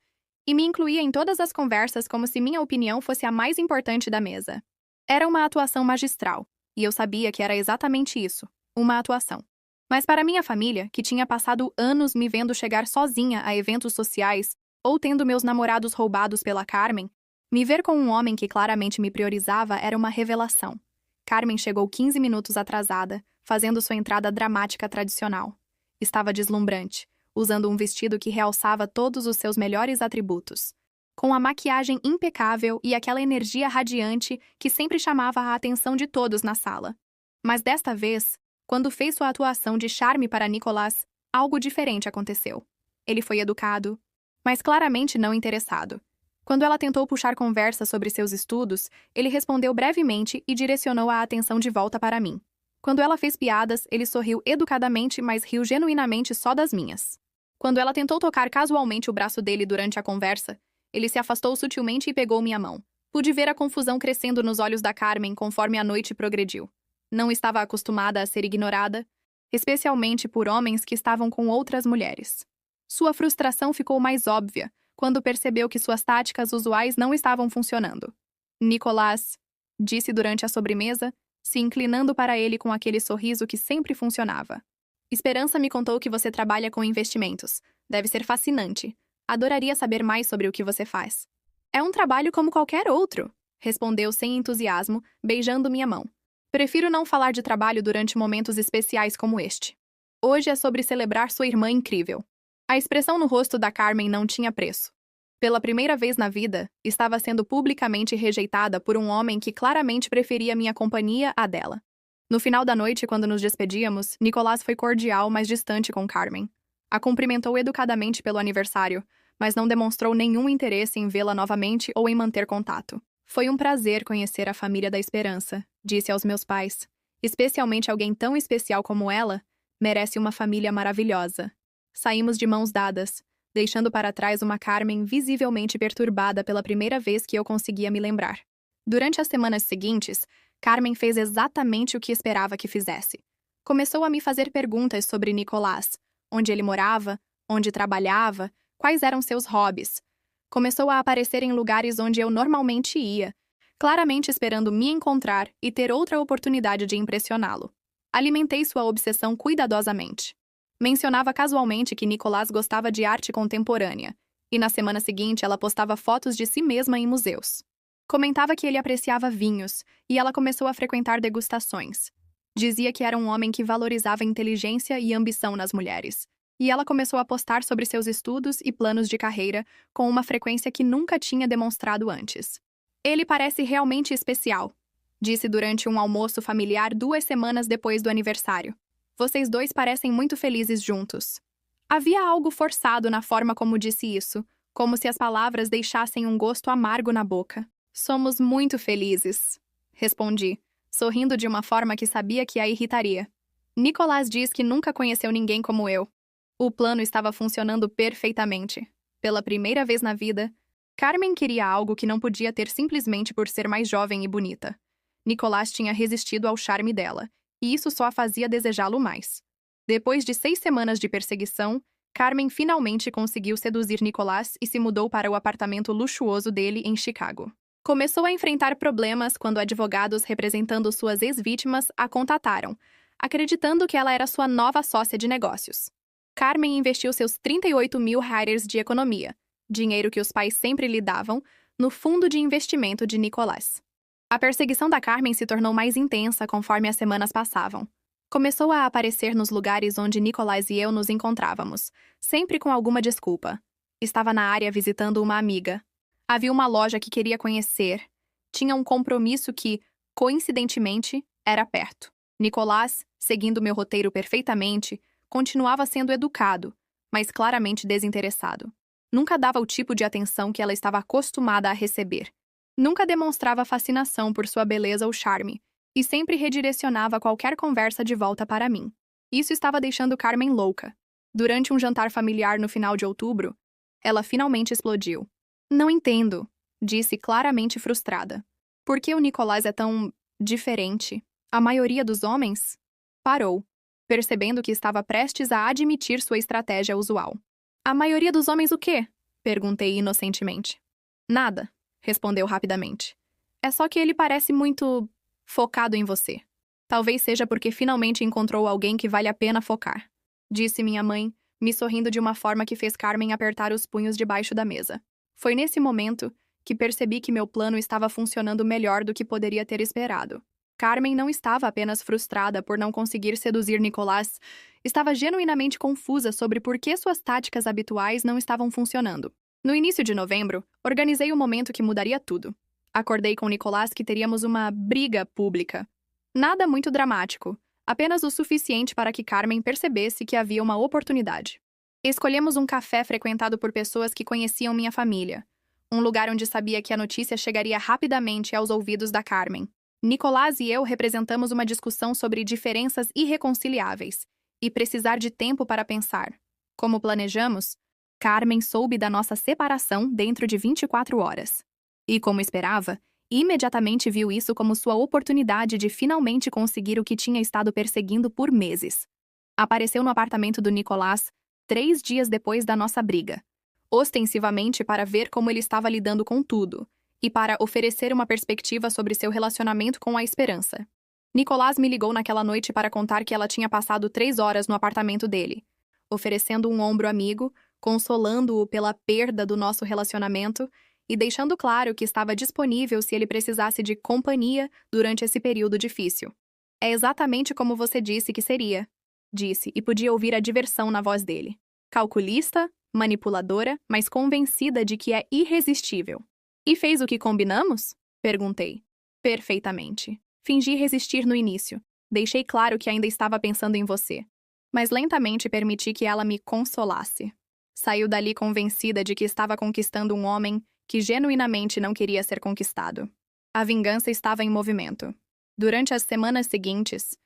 e me incluía em todas as conversas como se minha opinião fosse a mais importante da mesa. Era uma atuação magistral, e eu sabia que era exatamente isso, uma atuação. Mas para minha família, que tinha passado anos me vendo chegar sozinha a eventos sociais ou tendo meus namorados roubados pela Carmen, me ver com um homem que claramente me priorizava era uma revelação. Carmen chegou 15 minutos atrasada, fazendo sua entrada dramática tradicional. Estava deslumbrante, usando um vestido que realçava todos os seus melhores atributos. Com a maquiagem impecável e aquela energia radiante que sempre chamava a atenção de todos na sala. Mas desta vez, quando fez sua atuação de charme para Nicolás, algo diferente aconteceu. Ele foi educado, mas claramente não interessado. Quando ela tentou puxar conversa sobre seus estudos, ele respondeu brevemente e direcionou a atenção de volta para mim. Quando ela fez piadas, ele sorriu educadamente, mas riu genuinamente só das minhas. Quando ela tentou tocar casualmente o braço dele durante a conversa, ele se afastou sutilmente e pegou minha mão. Pude ver a confusão crescendo nos olhos da Carmen conforme a noite progrediu. Não estava acostumada a ser ignorada, especialmente por homens que estavam com outras mulheres. Sua frustração ficou mais óbvia quando percebeu que suas táticas usuais não estavam funcionando. Nicolás, disse durante a sobremesa, se inclinando para ele com aquele sorriso que sempre funcionava. Esperança me contou que você trabalha com investimentos. Deve ser fascinante. Adoraria saber mais sobre o que você faz. É um trabalho como qualquer outro, respondeu sem entusiasmo, beijando minha mão. Prefiro não falar de trabalho durante momentos especiais como este. Hoje é sobre celebrar sua irmã incrível. A expressão no rosto da Carmen não tinha preço. Pela primeira vez na vida, estava sendo publicamente rejeitada por um homem que claramente preferia minha companhia à dela. No final da noite, quando nos despedíamos, Nicolás foi cordial, mas distante com Carmen. A cumprimentou educadamente pelo aniversário, mas não demonstrou nenhum interesse em vê-la novamente ou em manter contato. Foi um prazer conhecer a família da Esperança, disse aos meus pais. Especialmente alguém tão especial como ela, merece uma família maravilhosa. Saímos de mãos dadas, deixando para trás uma Carmen visivelmente perturbada pela primeira vez que eu conseguia me lembrar. Durante as semanas seguintes, Carmen fez exatamente o que esperava que fizesse. Começou a me fazer perguntas sobre Nicolás, onde ele morava, onde trabalhava, quais eram seus hobbies. Começou a aparecer em lugares onde eu normalmente ia, claramente esperando me encontrar e ter outra oportunidade de impressioná-lo. Alimentei sua obsessão cuidadosamente. Mencionava casualmente que Nicolás gostava de arte contemporânea, e na semana seguinte ela postava fotos de si mesma em museus. Comentava que ele apreciava vinhos, e ela começou a frequentar degustações. Dizia que era um homem que valorizava inteligência e ambição nas mulheres, e ela começou a postar sobre seus estudos e planos de carreira com uma frequência que nunca tinha demonstrado antes. Ele parece realmente especial, disse durante um almoço familiar 2 semanas depois do aniversário. Vocês dois parecem muito felizes juntos. Havia algo forçado na forma como disse isso, como se as palavras deixassem um gosto amargo na boca. Somos muito felizes, respondi, sorrindo de uma forma que sabia que a irritaria. Nicolás diz que nunca conheceu ninguém como eu. O plano estava funcionando perfeitamente. Pela primeira vez na vida, Carmen queria algo que não podia ter simplesmente por ser mais jovem e bonita. Nicolás tinha resistido ao charme dela, e isso só a fazia desejá-lo mais. Depois de 6 semanas de perseguição, Carmen finalmente conseguiu seduzir Nicolás e se mudou para o apartamento luxuoso dele em Chicago. Começou a enfrentar problemas quando advogados representando suas ex-vítimas a contataram, acreditando que ela era sua nova sócia de negócios. Carmen investiu seus 38 mil reais de economia, dinheiro que os pais sempre lhe davam, no fundo de investimento de Nicolás. A perseguição da Carmen se tornou mais intensa conforme as semanas passavam. Começou a aparecer nos lugares onde Nicolás e eu nos encontrávamos, sempre com alguma desculpa. Estava na área visitando uma amiga. Havia uma loja que queria conhecer. Tinha um compromisso que, coincidentemente, era perto. Nicolás, seguindo meu roteiro perfeitamente, continuava sendo educado, mas claramente desinteressado. Nunca dava o tipo de atenção que ela estava acostumada a receber. Nunca demonstrava fascinação por sua beleza ou charme, e sempre redirecionava qualquer conversa de volta para mim. Isso estava deixando Carmen louca. Durante um jantar familiar no final de outubro, ela finalmente explodiu. Não entendo, disse claramente frustrada. Por que o Nicolás é tão diferente? A maioria dos homens? Parou, percebendo que estava prestes a admitir sua estratégia usual. A maioria dos homens o quê? Perguntei inocentemente. Nada, respondeu rapidamente. É só que ele parece muito focado em você. Talvez seja porque finalmente encontrou alguém que vale a pena focar, disse minha mãe, me sorrindo de uma forma que fez Carmen apertar os punhos debaixo da mesa. Foi nesse momento que percebi que meu plano estava funcionando melhor do que poderia ter esperado. Carmen não estava apenas frustrada por não conseguir seduzir Nicolás, estava genuinamente confusa sobre por que suas táticas habituais não estavam funcionando. No início de novembro, organizei o momento que mudaria tudo. Acordei com Nicolás que teríamos uma briga pública. Nada muito dramático, apenas o suficiente para que Carmen percebesse que havia uma oportunidade. Escolhemos um café frequentado por pessoas que conheciam minha família, um lugar onde sabia que a notícia chegaria rapidamente aos ouvidos da Carmen. Nicolás e eu representamos uma discussão sobre diferenças irreconciliáveis e precisar de tempo para pensar. Como planejamos, Carmen soube da nossa separação dentro de 24 horas. E, como esperava, imediatamente viu isso como sua oportunidade de finalmente conseguir o que tinha estado perseguindo por meses. Apareceu no apartamento do Nicolás 3 dias depois da nossa briga, ostensivamente para ver como ele estava lidando com tudo, e para oferecer uma perspectiva sobre seu relacionamento com a Esperança. Nicolás me ligou naquela noite para contar que ela tinha passado 3 horas no apartamento dele, oferecendo um ombro amigo, consolando-o pela perda do nosso relacionamento e deixando claro que estava disponível se ele precisasse de companhia durante esse período difícil. É exatamente como você disse que seria, disse, e podia ouvir a diversão na voz dele. Calculista, manipuladora, mas convencida de que é irresistível. E fez o que combinamos? Perguntei. Perfeitamente. Fingi resistir no início. Deixei claro que ainda estava pensando em você. Mas lentamente permiti que ela me consolasse. Saiu dali convencida de que estava conquistando um homem que genuinamente não queria ser conquistado. A vingança estava em movimento. Durante as semanas seguintes,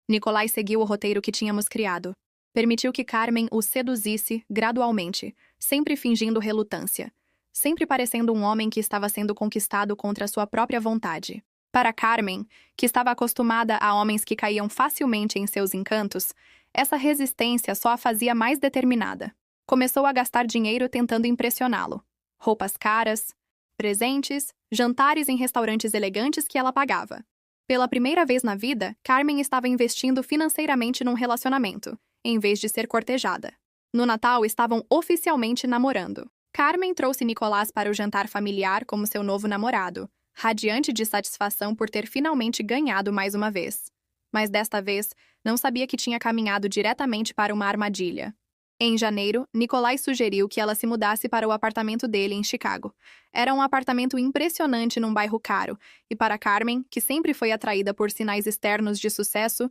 Nicolás seguiu o roteiro que tínhamos criado. Permitiu que Carmen o seduzisse gradualmente, sempre fingindo relutância. Sempre parecendo um homem que estava sendo conquistado contra sua própria vontade. Para Carmen, que estava acostumada a homens que caíam facilmente em seus encantos, essa resistência só a fazia mais determinada. Começou a gastar dinheiro tentando impressioná-lo. Roupas caras, presentes, jantares em restaurantes elegantes que ela pagava. Pela primeira vez na vida, Carmen estava investindo financeiramente num relacionamento, em vez de ser cortejada. No Natal, estavam oficialmente namorando. Carmen trouxe Nicolás para o jantar familiar como seu novo namorado, radiante de satisfação por ter finalmente ganhado mais uma vez. Mas desta vez, não sabia que tinha caminhado diretamente para uma armadilha. Em janeiro, Nicolás sugeriu que ela se mudasse para o apartamento dele em Chicago. Era um apartamento impressionante num bairro caro, e para Carmen, que sempre foi atraída por sinais externos de sucesso,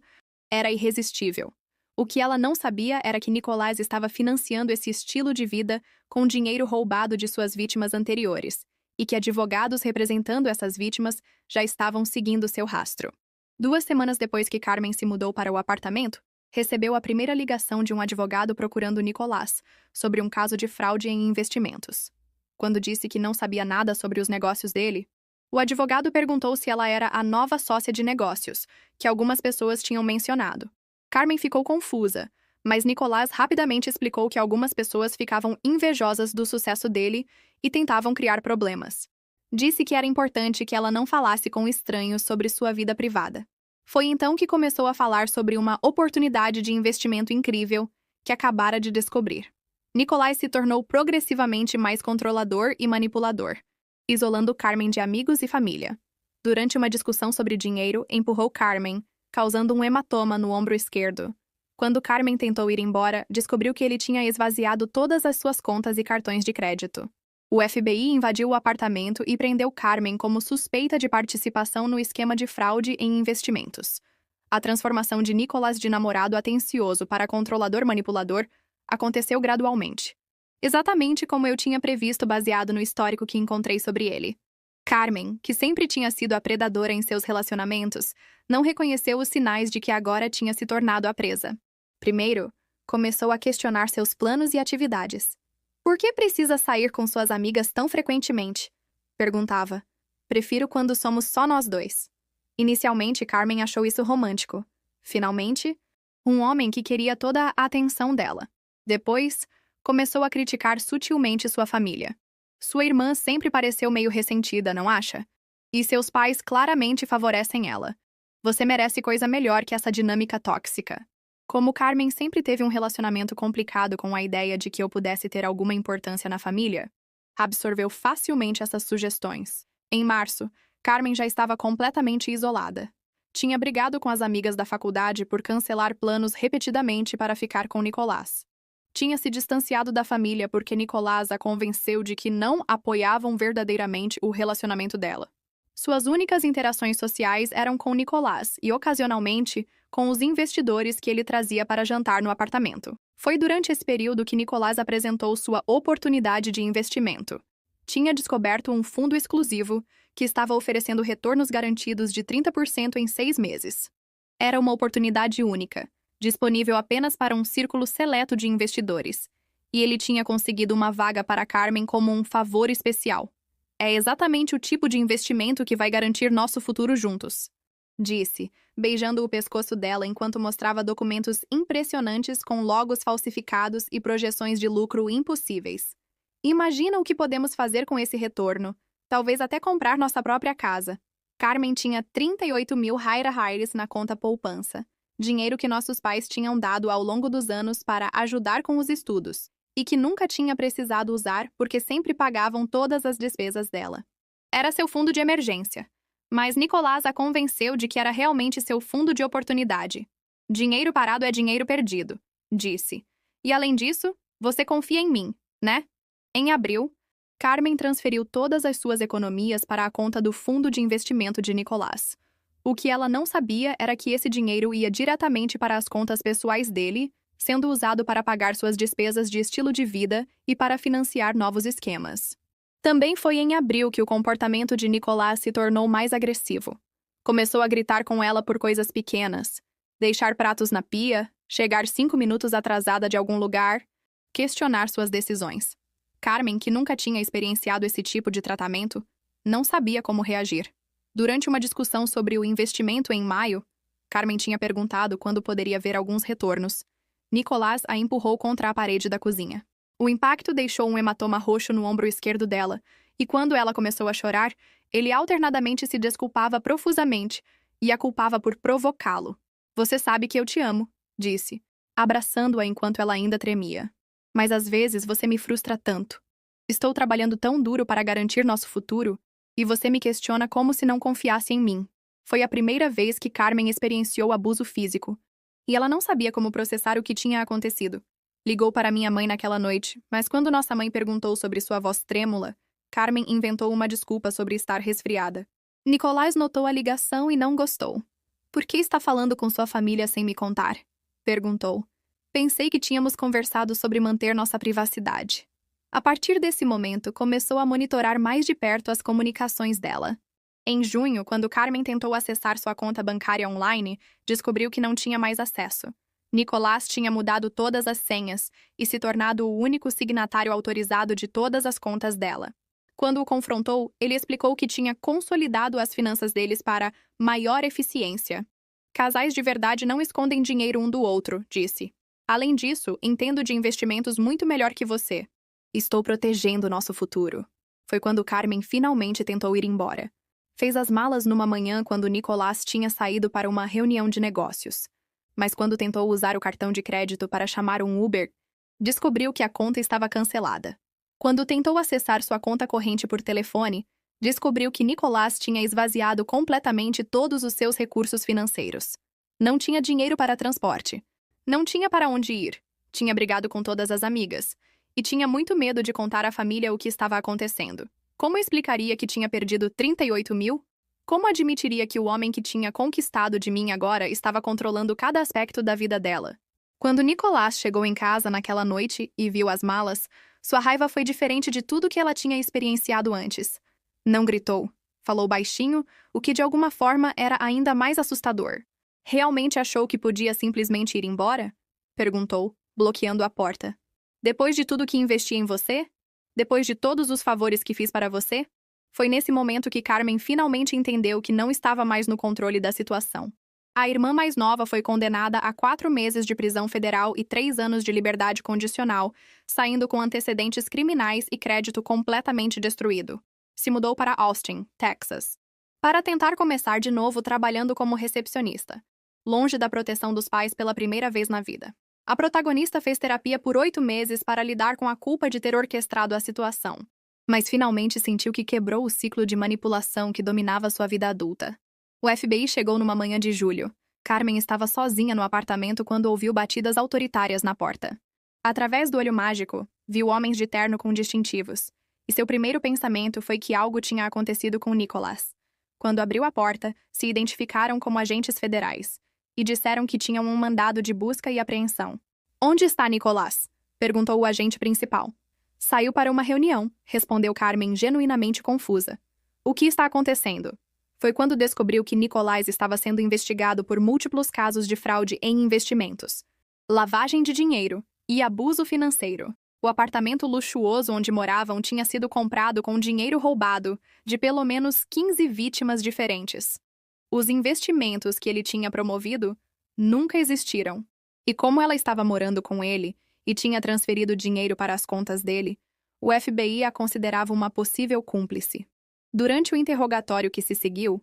era irresistível. O que ela não sabia era que Nicolás estava financiando esse estilo de vida com dinheiro roubado de suas vítimas anteriores, e que advogados representando essas vítimas já estavam seguindo seu rastro. 2 semanas depois que Carmen se mudou para o apartamento, recebeu a primeira ligação de um advogado procurando Nicolás sobre um caso de fraude em investimentos. quando disse que não sabia nada sobre os negócios dele. O advogado perguntou se ela era a nova sócia de negócios, que algumas pessoas tinham mencionado. Carmen ficou confusa, mas Nicolás rapidamente explicou que algumas pessoas ficavam invejosas do sucesso dele e tentavam criar problemas. Disse que era importante que ela não falasse com estranhos sobre sua vida privada. Foi então que começou a falar sobre uma oportunidade de investimento incrível que acabara de descobrir. Nicolás se tornou progressivamente mais controlador e manipulador, isolando Carmen de amigos e família. Durante uma discussão sobre dinheiro, empurrou Carmen, causando um hematoma no ombro esquerdo. Quando Carmen tentou ir embora, descobriu que ele tinha esvaziado todas as suas contas e cartões de crédito. O FBI invadiu o apartamento e prendeu Carmen como suspeita de participação no esquema de fraude em investimentos. A transformação de Nicolás de namorado atencioso para controlador manipulador aconteceu gradualmente. Exatamente como eu tinha previsto baseado no histórico que encontrei sobre ele. Carmen, que sempre tinha sido a predadora em seus relacionamentos, não reconheceu os sinais de que agora tinha se tornado a presa. Primeiro, começou a questionar seus planos e atividades. Por que precisa sair com suas amigas tão frequentemente? Perguntava. Prefiro quando somos só nós dois. Inicialmente, Carmen achou isso romântico. Finalmente, um homem que queria toda a atenção dela. Depois, começou a criticar sutilmente sua família. Sua irmã sempre pareceu meio ressentida, não acha? E seus pais claramente favorecem ela. Você merece coisa melhor que essa dinâmica tóxica. Como Carmen sempre teve um relacionamento complicado com a ideia de que eu pudesse ter alguma importância na família, absorveu facilmente essas sugestões. Em março, Carmen já estava completamente isolada. Tinha brigado com as amigas da faculdade por cancelar planos repetidamente para ficar com Nicolás. Tinha se distanciado da família porque Nicolás a convenceu de que não apoiavam verdadeiramente o relacionamento dela. Suas únicas interações sociais eram com Nicolás e, ocasionalmente, com os investidores que ele trazia para jantar no apartamento. Foi durante esse período que Nicolás apresentou sua oportunidade de investimento. Tinha descoberto um fundo exclusivo que estava oferecendo retornos garantidos de 30% em 6 meses. Era uma oportunidade única, disponível apenas para um círculo seleto de investidores, e ele tinha conseguido uma vaga para Carmen como um favor especial. É exatamente o tipo de investimento que vai garantir nosso futuro juntos, disse, beijando o pescoço dela enquanto mostrava documentos impressionantes com logos falsificados e projeções de lucro impossíveis. Imagina o que podemos fazer com esse retorno. Talvez até comprar nossa própria casa. Carmen tinha 38.000 Haira na conta poupança, dinheiro que nossos pais tinham dado ao longo dos anos para ajudar com os estudos, e que nunca tinha precisado usar porque sempre pagavam todas as despesas dela. Era seu fundo de emergência. Mas Nicolás a convenceu de que era realmente seu fundo de oportunidade. Dinheiro parado é dinheiro perdido, disse. E além disso, você confia em mim, né? Em abril, Carmen transferiu todas as suas economias para a conta do fundo de investimento de Nicolás. O que ela não sabia era que esse dinheiro ia diretamente para as contas pessoais dele, sendo usado para pagar suas despesas de estilo de vida e para financiar novos esquemas. Também foi em abril que o comportamento de Nicolás se tornou mais agressivo. Começou a gritar com ela por coisas pequenas, deixar pratos na pia, chegar 5 minutos atrasada de algum lugar, questionar suas decisões. Carmen, que nunca tinha experienciado esse tipo de tratamento, não sabia como reagir. Durante uma discussão sobre o investimento em maio, Carmen tinha perguntado quando poderia ver alguns retornos. Nicolás a empurrou contra a parede da cozinha. O impacto deixou um hematoma roxo no ombro esquerdo dela, e quando ela começou a chorar, ele alternadamente se desculpava profusamente e a culpava por provocá-lo. Você sabe que eu te amo, disse, abraçando-a enquanto ela ainda tremia. Mas às vezes você me frustra tanto. Estou trabalhando tão duro para garantir nosso futuro, e você me questiona como se não confiasse em mim. Foi a primeira vez que Carmen experienciou abuso físico, e ela não sabia como processar o que tinha acontecido. Ligou para minha mãe naquela noite, mas quando nossa mãe perguntou sobre sua voz trêmula, Carmen inventou uma desculpa sobre estar resfriada. Nicolás notou a ligação e não gostou. Por que está falando com sua família sem me contar? Perguntou. Pensei que tínhamos conversado sobre manter nossa privacidade. A partir desse momento, começou a monitorar mais de perto as comunicações dela. Em junho, quando Carmen tentou acessar sua conta bancária online, descobriu que não tinha mais acesso. Nicolás tinha mudado todas as senhas e se tornado o único signatário autorizado de todas as contas dela. Quando o confrontou, ele explicou que tinha consolidado as finanças deles para maior eficiência. Casais de verdade não escondem dinheiro um do outro, disse. Além disso, entendo de investimentos muito melhor que você. Estou protegendo nosso futuro. Foi quando Carmen finalmente tentou ir embora. Fez as malas numa manhã quando Nicolás tinha saído para uma reunião de negócios. Mas quando tentou usar o cartão de crédito para chamar um Uber, descobriu que a conta estava cancelada. Quando tentou acessar sua conta corrente por telefone, descobriu que Nicolás tinha esvaziado completamente todos os seus recursos financeiros. Não tinha dinheiro para transporte. Não tinha para onde ir. Tinha brigado com todas as amigas. E tinha muito medo de contar à família o que estava acontecendo. Como explicaria que tinha perdido 38 mil? Como admitiria que o homem que tinha conquistado de mim agora estava controlando cada aspecto da vida dela? Quando Nicolás chegou em casa naquela noite e viu as malas, sua raiva foi diferente de tudo que ela tinha experienciado antes. Não gritou. Falou baixinho, o que de alguma forma era ainda mais assustador. Realmente achou que podia simplesmente ir embora? Perguntou, bloqueando a porta. Depois de tudo que investi em você? Depois de todos os favores que fiz para você? Foi nesse momento que Carmen finalmente entendeu que não estava mais no controle da situação. A irmã mais nova foi condenada a 4 meses de prisão federal e 3 anos de liberdade condicional, saindo com antecedentes criminais e crédito completamente destruído. Se mudou para Austin, Texas, para tentar começar de novo trabalhando como recepcionista, longe da proteção dos pais pela primeira vez na vida. A protagonista fez terapia por 8 meses para lidar com a culpa de ter orquestrado a situação, mas finalmente sentiu que quebrou o ciclo de manipulação que dominava sua vida adulta. O FBI chegou numa manhã de julho. Carmen estava sozinha no apartamento quando ouviu batidas autoritárias na porta. Através do olho mágico, viu homens de terno com distintivos, e seu primeiro pensamento foi que algo tinha acontecido com Nicolás. Quando abriu a porta, se identificaram como agentes federais e disseram que tinham um mandado de busca e apreensão. "Onde está Nicolás?" perguntou o agente principal. "Saiu para uma reunião", respondeu Carmen genuinamente confusa. "O que está acontecendo?" Foi quando descobriu que Nicolás estava sendo investigado por múltiplos casos de fraude em investimentos, lavagem de dinheiro e abuso financeiro. O apartamento luxuoso onde moravam tinha sido comprado com dinheiro roubado de pelo menos 15 vítimas diferentes. Os investimentos que ele tinha promovido nunca existiram. E como ela estava morando com ele e tinha transferido dinheiro para as contas dele, o FBI a considerava uma possível cúmplice. Durante o interrogatório que se seguiu,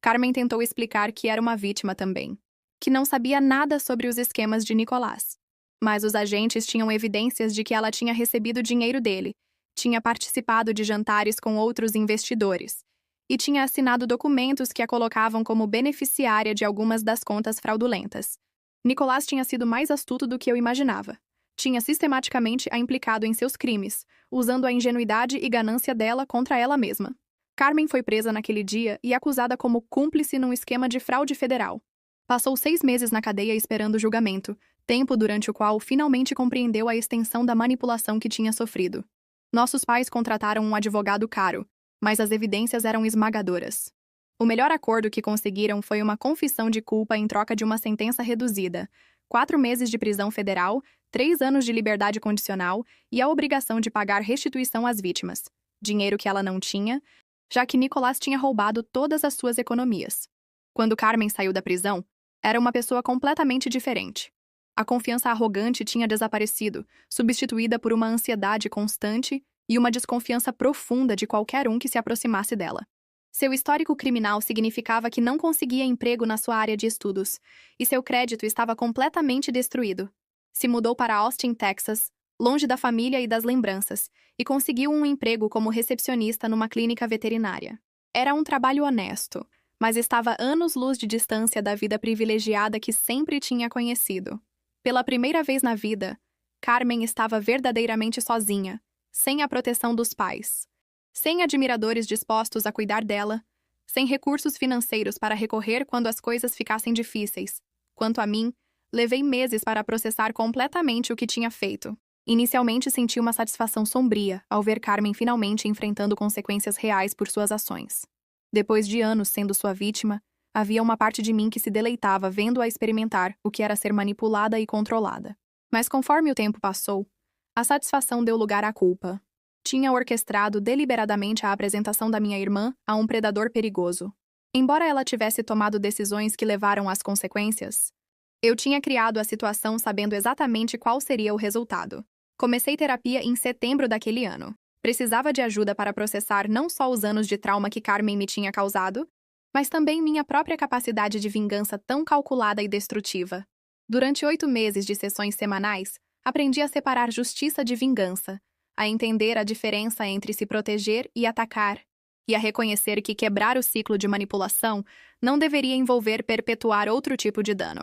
Carmen tentou explicar que era uma vítima também, que não sabia nada sobre os esquemas de Nicolás. Mas os agentes tinham evidências de que ela tinha recebido dinheiro dele, tinha participado de jantares com outros investidores e tinha assinado documentos que a colocavam como beneficiária de algumas das contas fraudulentas. Nicolás tinha sido mais astuto do que eu imaginava. Tinha sistematicamente a implicado em seus crimes, usando a ingenuidade e ganância dela contra ela mesma. Carmen foi presa naquele dia e acusada como cúmplice num esquema de fraude federal. Passou 6 meses na cadeia esperando julgamento, tempo durante o qual finalmente compreendeu a extensão da manipulação que tinha sofrido. Nossos pais contrataram um advogado caro, mas as evidências eram esmagadoras. O melhor acordo que conseguiram foi uma confissão de culpa em troca de uma sentença reduzida, 4 meses de prisão federal, 3 anos de liberdade condicional e a obrigação de pagar restituição às vítimas, dinheiro que ela não tinha, já que Nicolás tinha roubado todas as suas economias. Quando Carmen saiu da prisão, era uma pessoa completamente diferente. A confiança arrogante tinha desaparecido, substituída por uma ansiedade constante e uma desconfiança profunda de qualquer um que se aproximasse dela. Seu histórico criminal significava que não conseguia emprego na sua área de estudos, e seu crédito estava completamente destruído. Se mudou para Austin, Texas, longe da família e das lembranças, e conseguiu um emprego como recepcionista numa clínica veterinária. Era um trabalho honesto, mas estava anos-luz de distância da vida privilegiada que sempre tinha conhecido. Pela primeira vez na vida, Carmen estava verdadeiramente sozinha, sem a proteção dos pais, sem admiradores dispostos a cuidar dela, sem recursos financeiros para recorrer quando as coisas ficassem difíceis. Quanto a mim, levei meses para processar completamente o que tinha feito. Inicialmente senti uma satisfação sombria ao ver Carmen finalmente enfrentando consequências reais por suas ações. Depois de anos sendo sua vítima, Havia uma parte de mim que se deleitava vendo-a experimentar o que era ser manipulada e controlada. Mas conforme o tempo passou, a satisfação deu lugar à culpa. Tinha orquestrado deliberadamente a apresentação da minha irmã a um predador perigoso. Embora ela tivesse tomado decisões que levaram às consequências, eu tinha criado a situação sabendo exatamente qual seria o resultado. Comecei terapia em setembro daquele ano. Precisava de ajuda para processar não só os anos de trauma que Carmen me tinha causado, mas também minha própria capacidade de vingança tão calculada e destrutiva. Durante 8 meses de sessões semanais, aprendi a separar justiça de vingança, a entender a diferença entre se proteger e atacar, e a reconhecer que quebrar o ciclo de manipulação não deveria envolver perpetuar outro tipo de dano.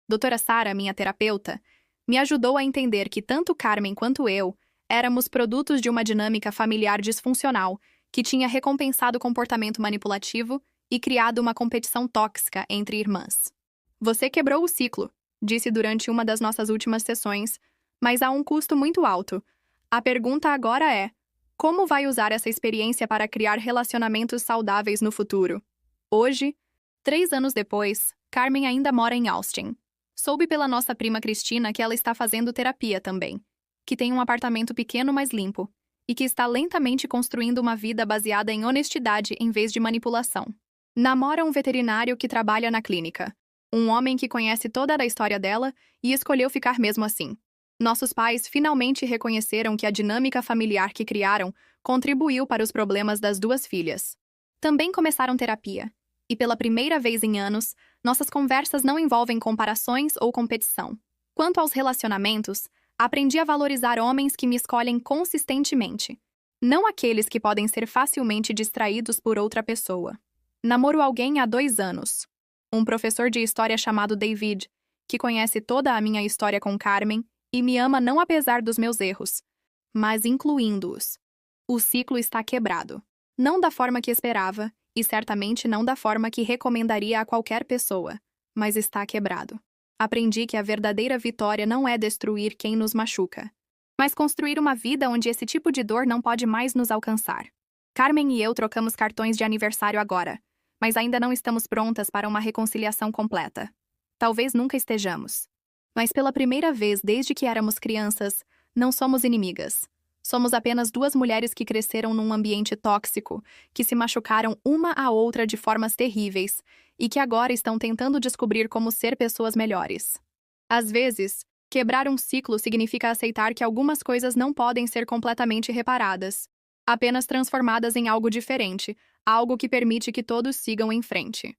Doutora Sarah, minha terapeuta, me ajudou a entender que tanto Carmen quanto eu éramos produtos de uma dinâmica familiar disfuncional que tinha recompensado o comportamento manipulativo e criado uma competição tóxica entre irmãs. Você quebrou o ciclo, disse durante uma das nossas últimas sessões, mas a um custo muito alto. A pergunta agora é: como vai usar essa experiência para criar relacionamentos saudáveis no futuro? Hoje, 3 anos depois, Carmen ainda mora em Austin. Soube pela nossa prima Cristina que ela está fazendo terapia também, que tem um apartamento pequeno mas limpo, e que está lentamente construindo uma vida baseada em honestidade em vez de manipulação. Namora um veterinário que trabalha na clínica, um homem que conhece toda a história dela e escolheu ficar mesmo assim. Nossos pais finalmente reconheceram que a dinâmica familiar que criaram contribuiu para os problemas das 2 filhas. Também começaram terapia, e pela primeira vez em anos, nossas conversas não envolvem comparações ou competição. Quanto aos relacionamentos, aprendi a valorizar homens que me escolhem consistentemente, não aqueles que podem ser facilmente distraídos por outra pessoa. Namoro alguém há 2 anos. Um professor de história chamado David, que conhece toda a minha história com Carmen e me ama não apesar dos meus erros, mas incluindo-os. O ciclo está quebrado. Não da forma que esperava, e certamente não da forma que recomendaria a qualquer pessoa, mas está quebrado. Aprendi que a verdadeira vitória não é destruir quem nos machuca, mas construir uma vida onde esse tipo de dor não pode mais nos alcançar. Carmen e eu trocamos cartões de aniversário agora, mas ainda não estamos prontas para uma reconciliação completa. Talvez nunca estejamos. Mas pela primeira vez desde que éramos crianças, não somos inimigas. Somos apenas 2 mulheres que cresceram num ambiente tóxico, que se machucaram uma à outra de formas terríveis e que agora estão tentando descobrir como ser pessoas melhores. Às vezes, quebrar um ciclo significa aceitar que algumas coisas não podem ser completamente reparadas, apenas transformadas em algo diferente, algo que permite que todos sigam em frente.